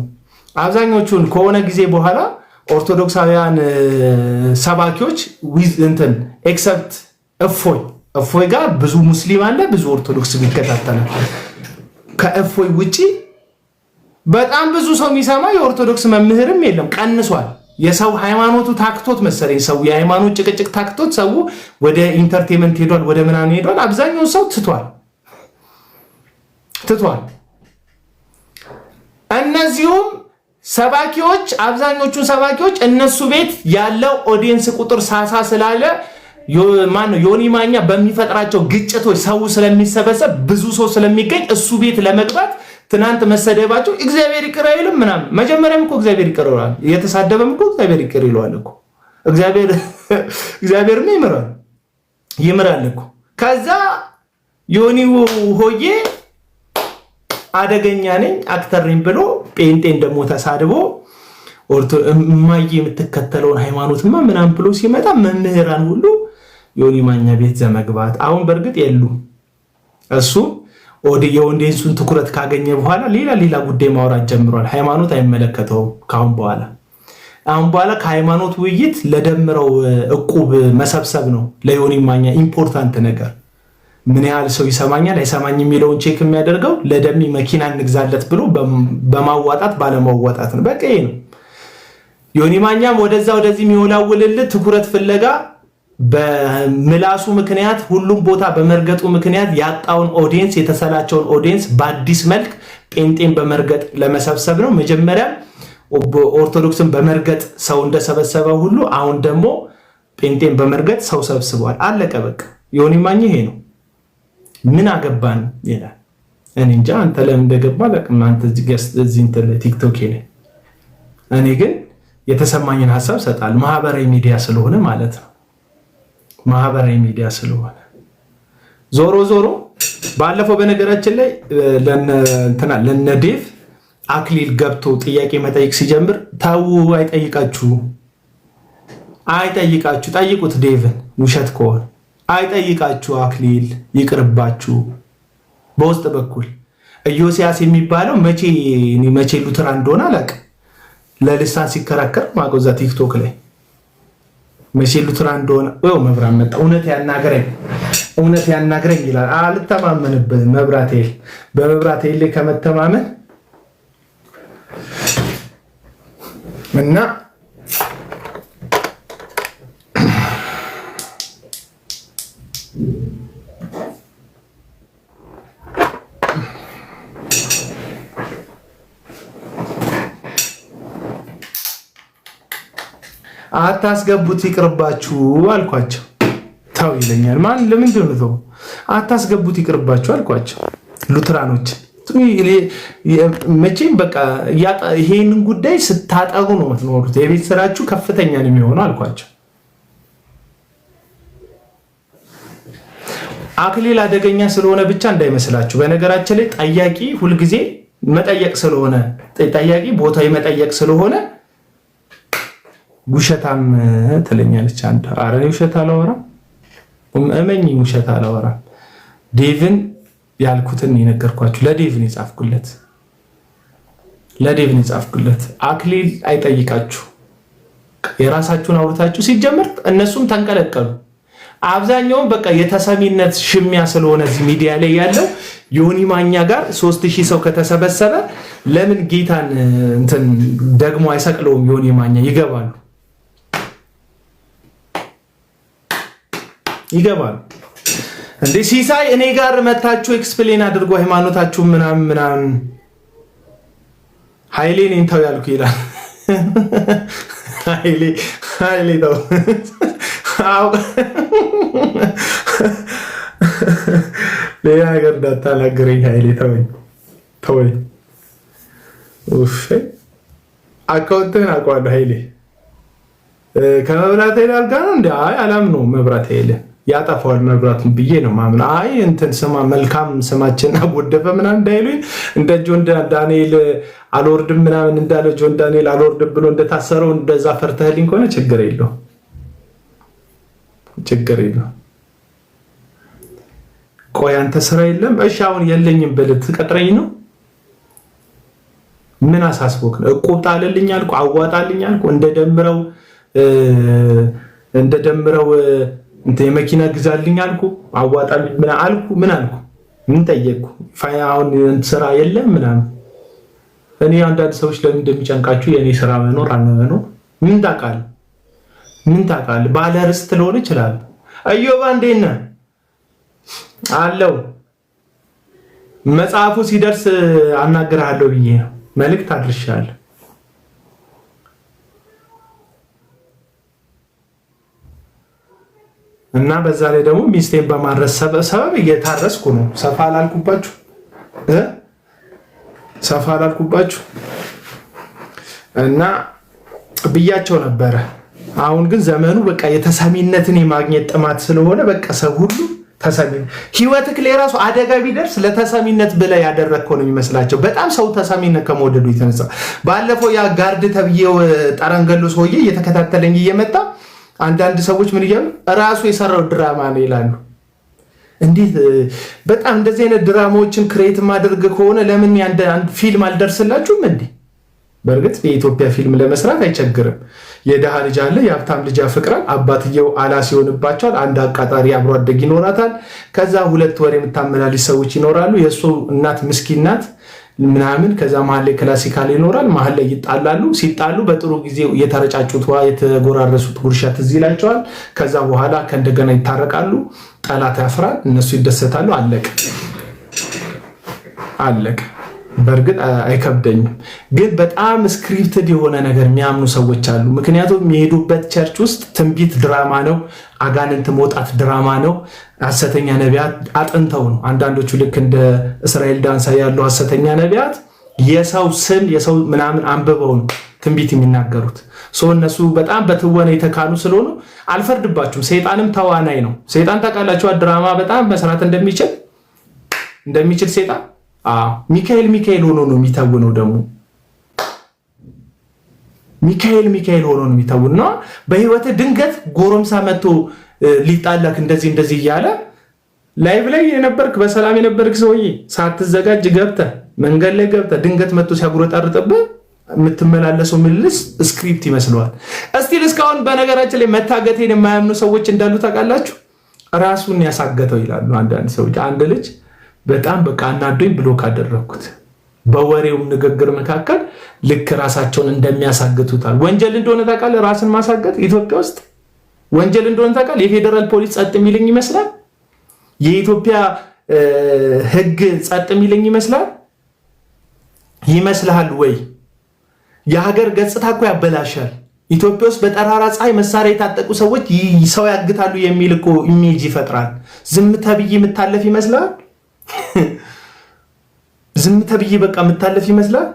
አብዛኞቹን ከሆነ ጊዜ በኋላ ኦርቶዶክሳውያን ሰባኪዎች እንትን ኤክሰፕት እፎይ ጋር ብዙ ሙስሊም አለ፣ ብዙ ኦርቶዶክስ ይከታተላል። ከእፎይ ውጪ በጣም ብዙ ሰው የሚሰማ የኦርቶዶክስ መምህርም የለም፣ ቀንሷል። የሰው ሃይማኖቱ ታክቶት መሰለኝ፣ ሰው የሃይማኖት ጭቅጭቅ ታክቶት ሰው ወደ ኢንተርቴንመንት ሄዷል፣ ወደ ምናምን ሄዷል። አብዛኛው ሰው ትቷል። እነዚሁም ሰባኪዎች አብዛኞቹ ሰባኪዎች እነሱ ቤት ያለው ኦዲየንስ ቁጥር ሳሳ ስላለ ዮኒ ማኛ በሚፈጥራቸው ግጭቶች ሰው ስለሚሰበሰብ ብዙ ሰው ስለሚገኝ እሱ ቤት ለመግባት ትናንት መሰደባቸው እግዚአብሔር ይቅር አይልም ምናምን። መጀመሪያም እኮ እግዚአብሔር ይቅር ይላል፣ እየተሳደበም እኮ እግዚአብሔር ይቅር ይለዋል እኮ። እግዚአብሔርም ይምራል እኮ። ከዛ ዮኒው ሆዬ አደገኛ ነኝ አክተር ነኝ ብሎ ጴንጤን ደግሞ ተሳድቦ እማዬ የምትከተለውን ሃይማኖትማ ምናምን ብሎ ሲመጣ መምህራን ሁሉ ዮኒ ማኛ ቤት ዘመግባት። አሁን በእርግጥ የሉ እሱ የኦዲየንሱን ትኩረት ካገኘ በኋላ ሌላ ጉዳይ ማውራት ጀምሯል። ሃይማኖት አይመለከተውም ካሁን በኋላ። አሁን በኋላ ከሃይማኖት ውይይት ለደምረው እቁብ መሰብሰብ ነው ለዮኒ ማኛ ኢምፖርታንት ነገር። ምን ያህል ሰው ይሰማኛል አይሰማኝ የሚለውን ቼክ የሚያደርገው ለደሚ መኪና እንግዛለት ብሎ በማዋጣት ባለማዋጣት ነው። በቃ ይሄ ነው። ዮኒ ማኛም ወደዛ ወደዚህ የሚወላውልልህ ትኩረት ፍለጋ በምላሱ ምክንያት ሁሉም ቦታ በመርገጡ ምክንያት ያጣውን ኦዲየንስ የተሰላቸውን ኦዲየንስ በአዲስ መልክ ጴንጤን በመርገጥ ለመሰብሰብ ነው። መጀመሪያ ኦርቶዶክስን በመርገጥ ሰው እንደሰበሰበ ሁሉ አሁን ደግሞ ጴንጤን በመርገጥ ሰው ሰብስቧል። አለቀ በቃ። ዮኒ ማኛ ይሄ ነው። ምን አገባን ይላል። እኔ እንጃ አንተ ለምን እንደገባ ለቅም አንተ እዚህ እንትን ቲክቶክ ላይ እኔ ግን የተሰማኝን ሐሳብ ሰጣል። ማህበራዊ ሚዲያ ስለሆነ ማለት ነው። ማህበራዊ ሚዲያ ስለሆነ ዞሮ ባለፈው በነገራችን ላይ ለነ ዴቭ አክሊል ገብቶ ጥያቄ መጠየቅ ሲጀምር ታው አይጠይቃችሁ ጠይቁት ዴቭን ውሸት ከሆነ አይጠይቃችሁ አክሊል ይቅርባችሁ። በውስጥ በኩል ኢዮስያስ የሚባለው መቼ ሉትራ እንደሆነ አላውቅም። ለልሳን ሲከራከር ማቆዛ ቲክቶክ ላይ መቼ ሉትራ እንደሆነ መብራት መጣ። እውነት ያናግረኝ ይላል። አልተማመንበትም። በመብራት ላይ ከመተማመን እና አታስገቡት ይቅርባችሁ አልኳቸው። ተው ይለኛል ማን ለምንድን ነው ተው አታስገቡት ይቅርባችሁ አልኳቸው። ሉትራኖች መቼም በቃ ይሄንን ጉዳይ ስታጠሩ ነው የምትኖሩት። የቤት ስራችሁ ከፍተኛ ነው የሚሆነው አልኳቸው። አክሊል አደገኛ ስለሆነ ብቻ እንዳይመስላችሁ። በነገራችን ላይ ጠያቂ ሁልጊዜ መጠየቅ ስለሆነ ጠያቂ ቦታው መጠየቅ ስለሆነ ውሸታም ትለኛለች አንተ። ኧረ እኔ ውሸት አላወራም፣ እመኝ ውሸት አላወራም። ዴቭን ያልኩትን የነገርኳችሁ ለዴቭን የጻፍኩለት አክሊል አይጠይቃችሁ። የራሳችሁን አውርታችሁ ሲጀምር እነሱም ተንቀለቀሉ። አብዛኛውን በቃ የተሰሚነት ሽሚያ ስለሆነ እዚህ ሚዲያ ላይ ያለው ዮኒ ማኛ ጋር 3000 ሰው ከተሰበሰበ ለምን ጌታን እንትን ደግሞ አይሰቅለውም? ዮኒ ማኛ ይገባሉ እንዴ ሲሳይ እኔ ጋር መታችሁ ኤክስፕሌን አድርጎ ሃይማኖታችሁ ምናምን ኃይሌ ነኝ ተው ያልኩ ይላል። ኃይሌ ተው ሌላ ነገር እንዳታናግረኝ ኃይሌ ተወኝ። አካውንትን አውቀዋለሁ ኃይሌ ከመብራት ኃይል አልጋ ነው እንደ አላም ነው መብራት ኃይል ያጠፋዋል መብራቱን ብዬ ነው ማምን። እንትን ስማ መልካም ስማችን አጎደፈ ምናምን እንዳይሉኝ እንደ ጆን ዳንኤል አልወርድም ምናምን እንዳለ ጆን ዳንኤል አልወርድም ብሎ እንደታሰረው እንደዛ ፈርተህልኝ ከሆነ ችግር የለው። ቆይ አንተ ስራ የለም? እሺ አሁን የለኝም ብለህ ትቀጥረኝ ነው? ምን አሳስቦክ ነው? እቁብ ጣልልኝ አልኩ፣ አዋጣልኝ አልኩ፣ እንደደምረው የመኪና ግዛልኝ አልኩ፣ አዋጣልኝ ምን አልኩ? ምን ጠየቅኩ? አሁን ስራ የለም ምናምን። እኔ አንዳንድ ሰዎች ለምን እንደሚጨንቃችሁ የእኔ ስራ መኖር አለመኖር ምን ታውቃለህ? ባለ ርስት ልሆን ይችላል። እዮባ እንዴት ነህ? አለው መጽሐፉ ሲደርስ አናግርሃለሁ ብዬ ነው መልእክት አድርሻለሁ። እና በዛ ላይ ደግሞ ሚስቴን በማድረስ ሰበብ እየታረስኩ ነው። ሰፋ አላልኩባችሁ እና ብያቸው ነበረ። አሁን ግን ዘመኑ በቃ የተሰሚነትን የማግኘት ጥማት ስለሆነ በቃ ሰው ሁሉ ተሰሚ ህይወትክ ላይ ራሱ አደጋ ቢደርስ ለተሰሚነት ብለህ ያደረግከው ነው የሚመስላቸው። በጣም ሰው ተሰሚነት ከመወደዱ የተነሳ ባለፈው ያ ጋርድ ተብዬው ጠረንገሎ ሰውዬ እየተከታተለኝ እየመጣ አንዳንድ ሰዎች ምን እያሉ ራሱ የሰራው ድራማ ነው ይላሉ። እንዴት በጣም እንደዚህ አይነት ድራማዎችን ክሬት ማድረግ ከሆነ ለምን አንድ ፊልም አልደርስላችሁም እንዴ? በእርግጥ የኢትዮጵያ ፊልም ለመስራት አይቸግርም። የደሃ ልጅ አለ፣ የሀብታም ልጅ ያፈቅራል። አባትየው አላስ ይሆንባቸዋል። አንድ አቃጣሪ አብሮ አደግ ይኖራታል። ከዛ 2 ወር የምታመላልስ ሰዎች ይኖራሉ። የእሱ እናት ምስኪን ናት ምናምን። ከዛ መሀል ላይ ክላሲካል ይኖራል። መሀል ላይ ይጣላሉ። ሲጣሉ በጥሩ ጊዜ የተረጫጩት የተጎራረሱት ጉርሻ ትዝ ይላቸዋል። ከዛ በኋላ ከእንደገና ይታረቃሉ። ጠላት ያፍራል፣ እነሱ ይደሰታሉ። አለቀ። በእርግጥ አይከብደኝም፣ ግን በጣም ስክሪፕትድ የሆነ ነገር የሚያምኑ ሰዎች አሉ። ምክንያቱም የሚሄዱበት ቸርች ውስጥ ትንቢት ድራማ ነው፣ አጋንንት መውጣት ድራማ ነው፣ ሐሰተኛ ነቢያት አጥንተው ነው። አንዳንዶቹ ልክ እንደ እስራኤል ዳንሳ ያሉ ሐሰተኛ ነቢያት የሰው ስም የሰው ምናምን አንብበው ነው ትንቢት የሚናገሩት። እነሱ በጣም በትወና የተካኑ ስለሆኑ አልፈርድባችሁም። ሰይጣንም ተዋናይ ነው። ሰይጣን ታውቃላችሁ፣ ድራማ በጣም መስራት እንደሚችል ሰይጣን ሚካኤል ሆኖ ነው የሚታወነው። ደግሞ ሚካኤል ሆኖ ነው የሚታወነው። በህይወት ድንገት ጎረምሳ መጥቶ ሊጣላክ እንደዚህ እያለ ላይቭ ላይ የነበርክ በሰላም የነበርክ ሰውዬ ሳትዘጋጅ ገብተህ መንገድ ላይ ገብተህ ድንገት መጥቶ ሲያጉረጠርጥብህ የምትመላለሰው ምልልስ ስክሪፕት ይመስለዋል። እስቲል እስካሁን በነገራችን ላይ መታገቴን የማያምኑ ሰዎች እንዳሉ ታውቃላችሁ። ራሱን ያሳገተው ይላሉ አንዳንድ ሰዎች። አንድ ልጅ በጣም በቃ አናዶኝ ብሎክ አደረኩት። በወሬውም ንግግር መካከል ልክ ራሳቸውን እንደሚያሳግቱታል። ወንጀል እንደሆነ ታውቃለህ። ራስን ማሳገት ኢትዮጵያ ውስጥ ወንጀል እንደሆነ ታውቃለህ። የፌዴራል ፖሊስ ጸጥ የሚለኝ ይመስላል። የኢትዮጵያ ሕግ ጸጥ የሚለኝ ይመስልሃል ወይ? የሀገር ገጽታ እኮ ያበላሻል። ኢትዮጵያ ውስጥ በጠራራ ፀሐይ መሳሪያ የታጠቁ ሰዎች ሰው ያግታሉ የሚል እኮ ኢሜጅ ይፈጥራል። ዝም ተብዬ የምታለፍ ይመስላል። ዝም ተብዬ በቃ የምታለፍ ይመስላል።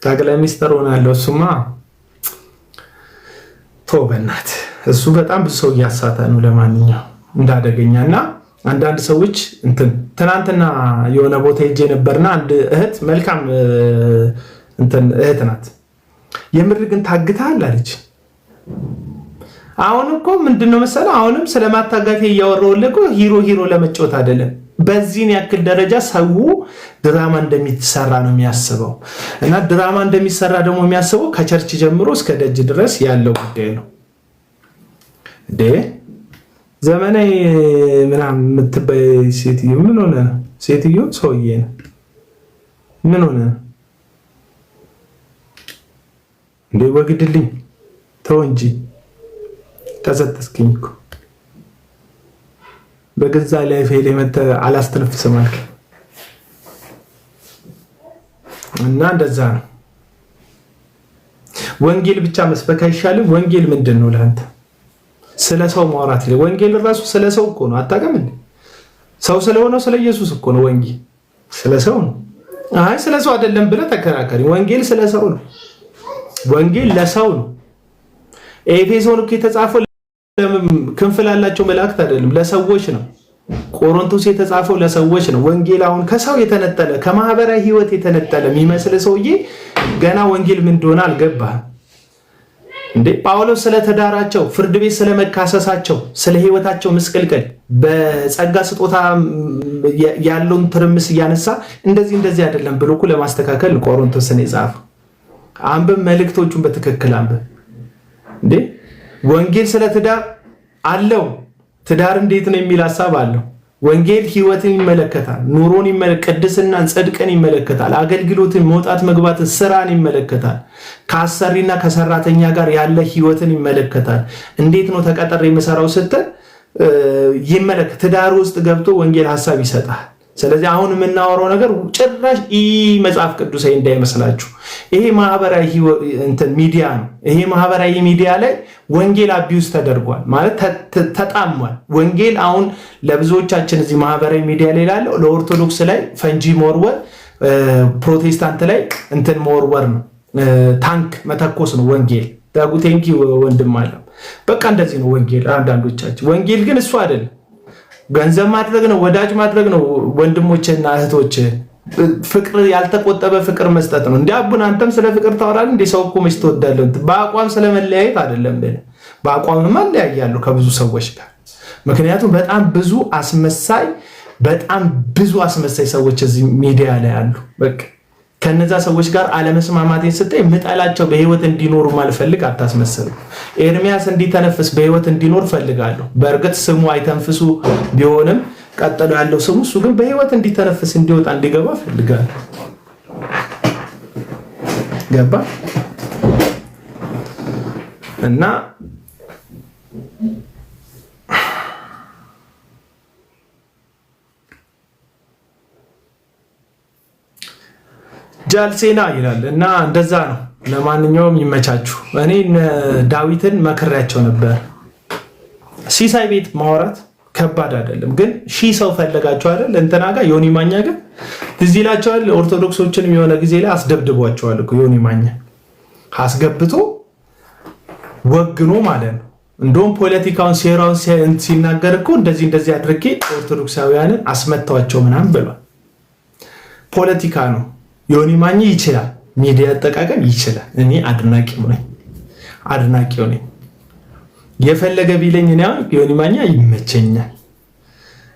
ጠቅላይ ሚኒስትር ሆናለሁ። እሱማ ተወበናት። እሱ በጣም ብዙ ሰው እያሳተ ነው። ለማንኛውም እንዳደገኛ እና አንዳንድ ሰዎች ትናንትና የሆነ ቦታ ሄጄ ነበርና አንድ እህት መልካም እህት ናት። የምር ግን ታግታል አለች። አሁን እኮ ምንድነው መሰለህ፣ አሁንም ስለማታጋቴ እያወራሁልህ እኮ ሂሮ ለመጫወት አይደለም። በዚህን ያክል ደረጃ ሰው ድራማ እንደሚሰራ ነው የሚያስበው። እና ድራማ እንደሚሰራ ደግሞ የሚያስበው ከቸርች ጀምሮ እስከ ደጅ ድረስ ያለው ጉዳይ ነው። ዘመናዊ ምናምን የምትባይ ሴትዮ ምን ሆነ ነው? ሴትዮ ሰውዬ ነው። ምን ሆነ ነው እንዴ? ወግድልኝ ተው እንጂ ተሰተስከኝ እኮ በገዛ ላይ ፌል የመተ አላስተነፍስም አልክ እና እንደዛ ነው። ወንጌል ብቻ መስበክ አይሻልም? ወንጌል ምንድን ነው ለአንተ? ስለ ሰው ማውራት ላይ ወንጌል ራሱ ስለ ሰው እኮ ነው። አታውቅም እንዴ? ሰው ስለሆነው ስለ ኢየሱስ እኮ ነው። ወንጌል ስለ ሰው ነው። አይ ስለ ሰው አይደለም ብለህ ተከራከሪ። ወንጌል ስለ ሰው ነው። ወንጌል ለሰው ነው። ኤፌሶን እኮ የተጻፈው ክንፍ ላላቸው መላእክት አይደለም፣ ለሰዎች ነው። ቆሮንቶስ የተጻፈው ለሰዎች ነው። ወንጌል አሁን ከሰው የተነጠለ ከማህበራዊ ህይወት የተነጠለ የሚመስል ሰውዬ ገና ወንጌል ምን እንደሆነ አልገባህም። እንዴ ጳውሎስ ስለ ተዳራቸው ፍርድ ቤት ስለመካሰሳቸው ስለ ህይወታቸው ምስቅልቅል በጸጋ ስጦታ ያለውን ትርምስ እያነሳ እንደዚህ አይደለም ብሎ እኮ ለማስተካከል ቆሮንቶስን የጻፈው። አንብብ፣ መልእክቶቹን በትክክል አንብብ። እንዴ ወንጌል ስለ ትዳር አለው። ትዳር እንዴት ነው የሚል ሐሳብ አለው። ወንጌል ህይወትን ይመለከታል፣ ኑሮን ይመለከታል፣ ቅድስናን፣ ጽድቅን ይመለከታል፣ አገልግሎትን፣ መውጣት መግባትን፣ ስራን ይመለከታል። ከአሰሪና ከሰራተኛ ጋር ያለ ህይወትን ይመለከታል። እንዴት ነው ተቀጥሬ የምሰራው ስትል ትዳር ውስጥ ገብቶ ወንጌል ሐሳብ ይሰጣል። ስለዚህ አሁን የምናወራው ነገር ጭራሽ መጽሐፍ ቅዱሳዊ እንዳይመስላችሁ። ይሄ ማህበራዊ ሚዲያ ነው። ይሄ ማህበራዊ ሚዲያ ላይ ወንጌል አቢውስ ተደርጓል ማለት ተጣሟል። ወንጌል አሁን ለብዙዎቻችን እዚህ ማህበራዊ ሚዲያ ላይ ላለው ለኦርቶዶክስ ላይ ፈንጂ መወርወር፣ ፕሮቴስታንት ላይ መወርወር ነው፣ ታንክ መተኮስ ነው ወንጌል። ዳጉ ቴንኪ ወንድም አለ። በቃ እንደዚህ ነው ወንጌል። አንዳንዶቻችን ወንጌል ግን እሱ አይደለም። ገንዘብ ማድረግ ነው፣ ወዳጅ ማድረግ ነው። ወንድሞችና እህቶች ፍቅር፣ ያልተቆጠበ ፍቅር መስጠት ነው። እንዴ አቡን አንተም ስለ ፍቅር ታወራለህ እንዴ? ሰው እኮ መች ትወዳለህ? በአቋም ስለመለያየት አይደለም። በአቋም መለያያለሁ ከብዙ ሰዎች ጋር። ምክንያቱም በጣም ብዙ አስመሳይ ሰዎች እዚህ ሚዲያ ላይ አሉ። በቃ ከነዛ ሰዎች ጋር አለመስማማቴን ስታይ ምጠላቸው በህይወት እንዲኖሩ ማልፈልግ አታስመስሉ። ኤርሚያስ እንዲተነፍስ በህይወት እንዲኖር ፈልጋለሁ። በእርግጥ ስሙ አይተንፍሱ ቢሆንም ቀጥሎ ያለው ስሙ እሱ ግን በህይወት እንዲተነፍስ እንዲወጣ እንዲገባ ፈልጋለሁ። ገባ እና ጃልሴና ይላል እና እንደዛ ነው። ለማንኛውም ይመቻችሁ። እኔ ዳዊትን መክሬያቸው ነበር። ሲሳይ ቤት ማውራት ከባድ አይደለም፣ ግን ሰው ፈለጋቸው አይደል? እንትና ጋር ዮኒ ማኛ ግን ትዝ ይላቸዋል። ኦርቶዶክሶችንም የሆነ ጊዜ ላይ አስደብድቧቸዋል እኮ ዮኒ ማኛ አስገብቶ ወግኖ ማለት ነው። እንደውም ፖለቲካውን ሴራውን ሲናገር እኮ እንደዚህ አድርጌ ኦርቶዶክሳውያንን አስመታዋቸው ምናምን ብሏል። ፖለቲካ ነው። ዮኒ ማኛ ይችላል፣ ሚዲያ አጠቃቀም ይችላል። እኔ አድናቂው ነኝ። የፈለገ ቢለኝ እኔ ዮኒ ማኛ ይመቸኛል።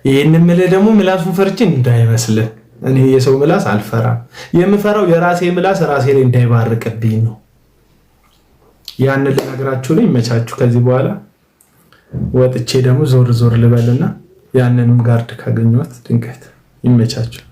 ይሄንን ምልህ ደግሞ ምላሱን ፈርቼ እንዳይመስልህ። እኔ የሰው ምላስ አልፈራም። የምፈራው የራሴ ምላስ ራሴ ላይ እንዳይባርቅብኝ ነው። ያንን ልነግራችሁ ነው። ይመቻችሁ። ከዚህ በኋላ ወጥቼ ደግሞ ዞር ልበልና ያንንም ጋርድ ካገኘሁት ድንገት ይመቻችሁ።